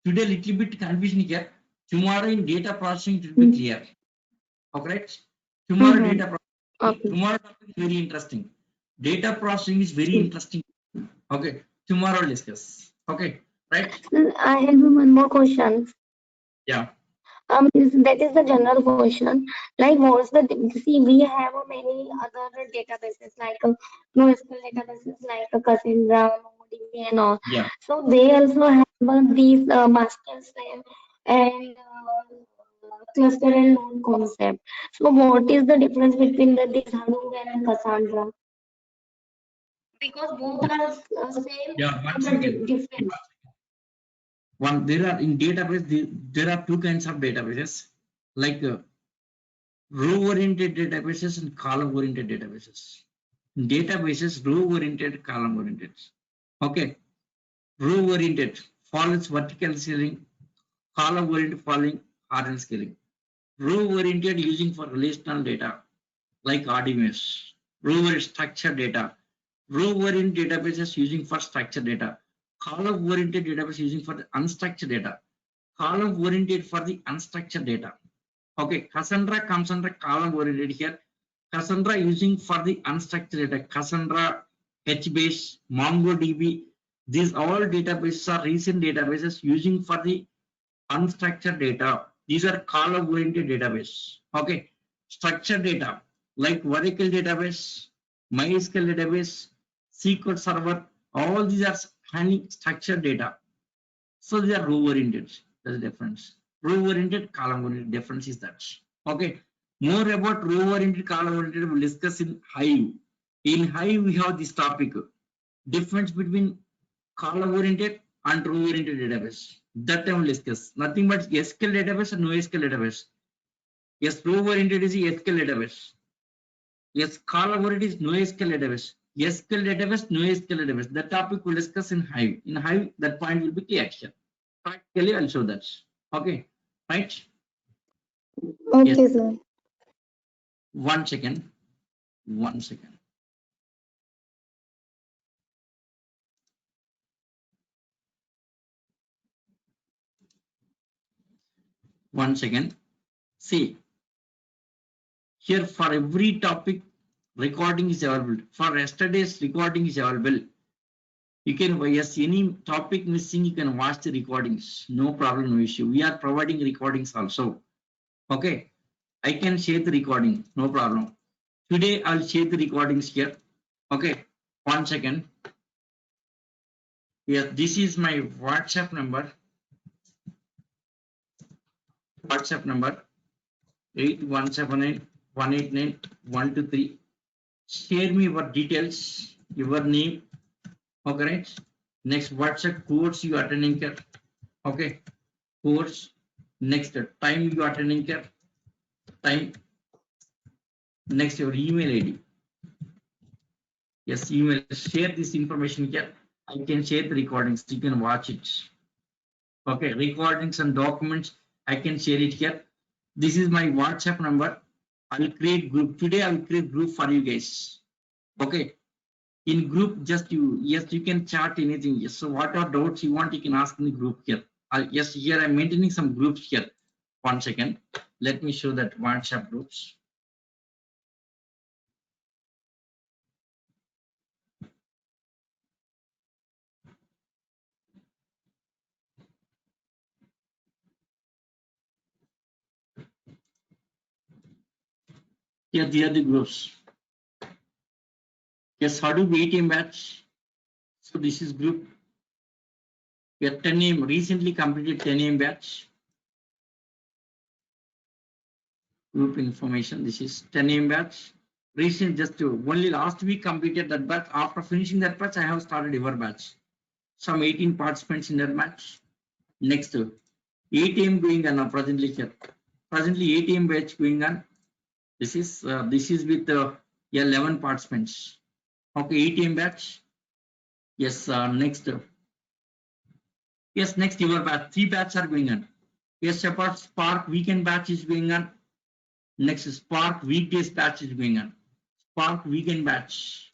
Today little bit confusion here. Tomorrow in data processing it will be clear. Okay, right? Tomorrow Mm-hmm. data processing. Okay. Tomorrow topic is very interesting. Data processing is very interesting. Okay, tomorrow we'll discuss. Okay, right? I have one more question. Yeah. That is the general question. Like, what's the see? We have many other databases like NoSQL databases like Cassandra, MongoDB, and all. Yeah. So they also have these master slave and cluster and node concept. So what is the difference between this Hadoop and Cassandra? Because both are same, Yeah. One but second. different. One, there are in database, there are two kinds of databases, like row-oriented databases and column-oriented databases. In databases, row-oriented, column-oriented. Okay, row-oriented follows vertical scaling, column-oriented following horizontal scaling. Row oriented using for relational data like RDBMS. Row structured data. Row oriented databases using for structured data. Column oriented database using for the unstructured data. Column oriented for the unstructured data. Okay, Cassandra comes under column oriented here. Cassandra using for the unstructured data. Cassandra, HBase, MongoDB. These all databases are recent databases using for the unstructured data. These are column oriented database. Okay, structured data like Oracle database, MySQL database, SQL Server. All these are handling structured data. So they are row oriented. That's the difference. Row oriented, column oriented. Difference is that. Okay. More about row oriented, column oriented we'll discuss in Hive. In Hive we have this topic. Difference between column oriented and row oriented database. That time we'll discuss. Nothing but SQL database and NoSQL database. Yes, row oriented is SQL database. Yes, column oriented is NoSQL database. SQL database, NoSQL database. That topic we'll discuss in Hive. In Hive, that point will be clear. Practically, I'll show that. Okay, right? Okay, Yes. sir. 1 second. 1 second. One second. See, here for every topic, recording is available. For yesterday's recording is available. You can, yes, any topic missing, you can watch the recordings. No problem, no issue. We are providing recordings also. Okay, I can share the recording, no problem. Today I'll share the recordings here. Okay, 1 second. Yes, this is my WhatsApp number. WhatsApp number 8179-189-123. Share me your details, your name. Okay, right? Next, WhatsApp course you attending here. Okay, course. Next, time you attending here. Time. Next, your email ID. Yes, email. Share this information here. I can share the recordings. You can watch it. Okay, recordings and documents. I can share it here. This is my WhatsApp number. I will create group. Today I will create group for you guys. Okay. In group, just you can chat anything. Yes. So what are doubts you want, you can ask in the group here. Yes, here I'm maintaining some groups here. 1 second. Let me show that WhatsApp groups. Here, these are the groups. Yes, Hadoop ATM batch. So this is group. We have 10 AM, recently completed 10 AM batch. Group information. This is 10 AM batch. Recent, just only last week completed that batch. After finishing that batch, I have started your batch. Some 18 participants in that batch. Next, 8 AM going on presently here. Presently 8 AM batch going on. This is with 11 participants. Okay, 8 AM batch. Yes, next. Yes, next your batch. 3 batches are going on. Yes, separate Spark weekend batch is going on. Next, Spark weekdays batch is going on. Spark weekend batch.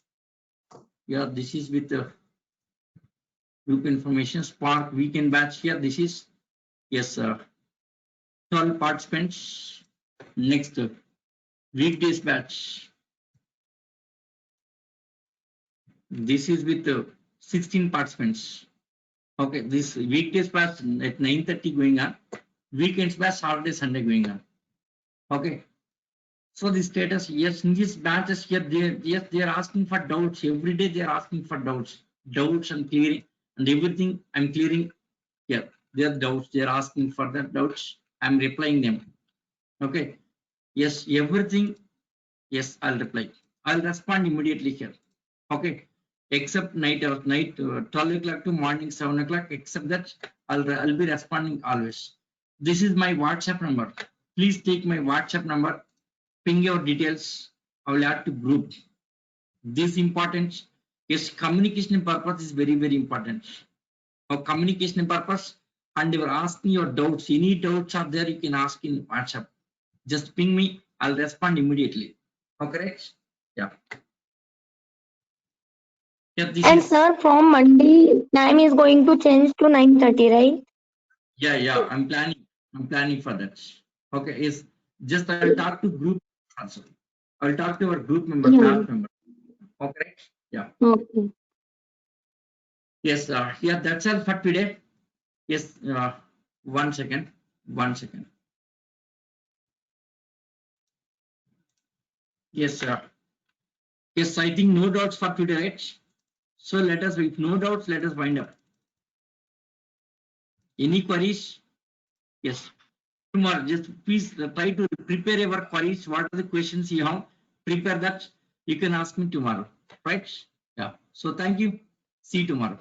Yeah, this is with group information. Spark weekend batch here. This is, yes, 12 participants. Next, weekdays batch. This is with 16 participants. Okay, this weekdays batch at 9:30 going on. Weekends batch Saturday, Sunday going on. Okay. So the status, yes, in these batches here, they are asking for doubts. Every day they are asking for doubts and clearing, and everything I'm clearing here. Their doubts, they are asking for the doubts. I'm replying them. Okay. Yes, everything. Yes, I'll reply. I'll respond immediately here. Okay. Except night 12 o'clock to morning 7 o'clock. Except that I'll be responding always. This is my WhatsApp number. Please take my WhatsApp number. Ping your details. I will add to group. This important. Yes, communication purpose is very, very important. For communication purpose, and you are asking your doubts. Any doubts are there, you can ask in WhatsApp. Just ping me. I'll respond immediately. Okay. Yeah. Yeah. This And is. sir, from Monday, time is going to change to 9:30, right? Yeah. I'm planning for that. Okay. Yes. Just I'll talk to group also. I'll talk to our group member, Yeah. class member. Okay. Yeah. Okay. Yes. Yeah. That's all for today. Yes. 1 second. 1 second. Yes. Yes. I think no doubts for today, right? So let us, with no doubts, let us wind up. Any queries? Yes. Tomorrow, just please try to prepare your queries. What are the questions you have? Prepare that. You can ask me tomorrow. Right? Yeah. So thank you. See you tomorrow.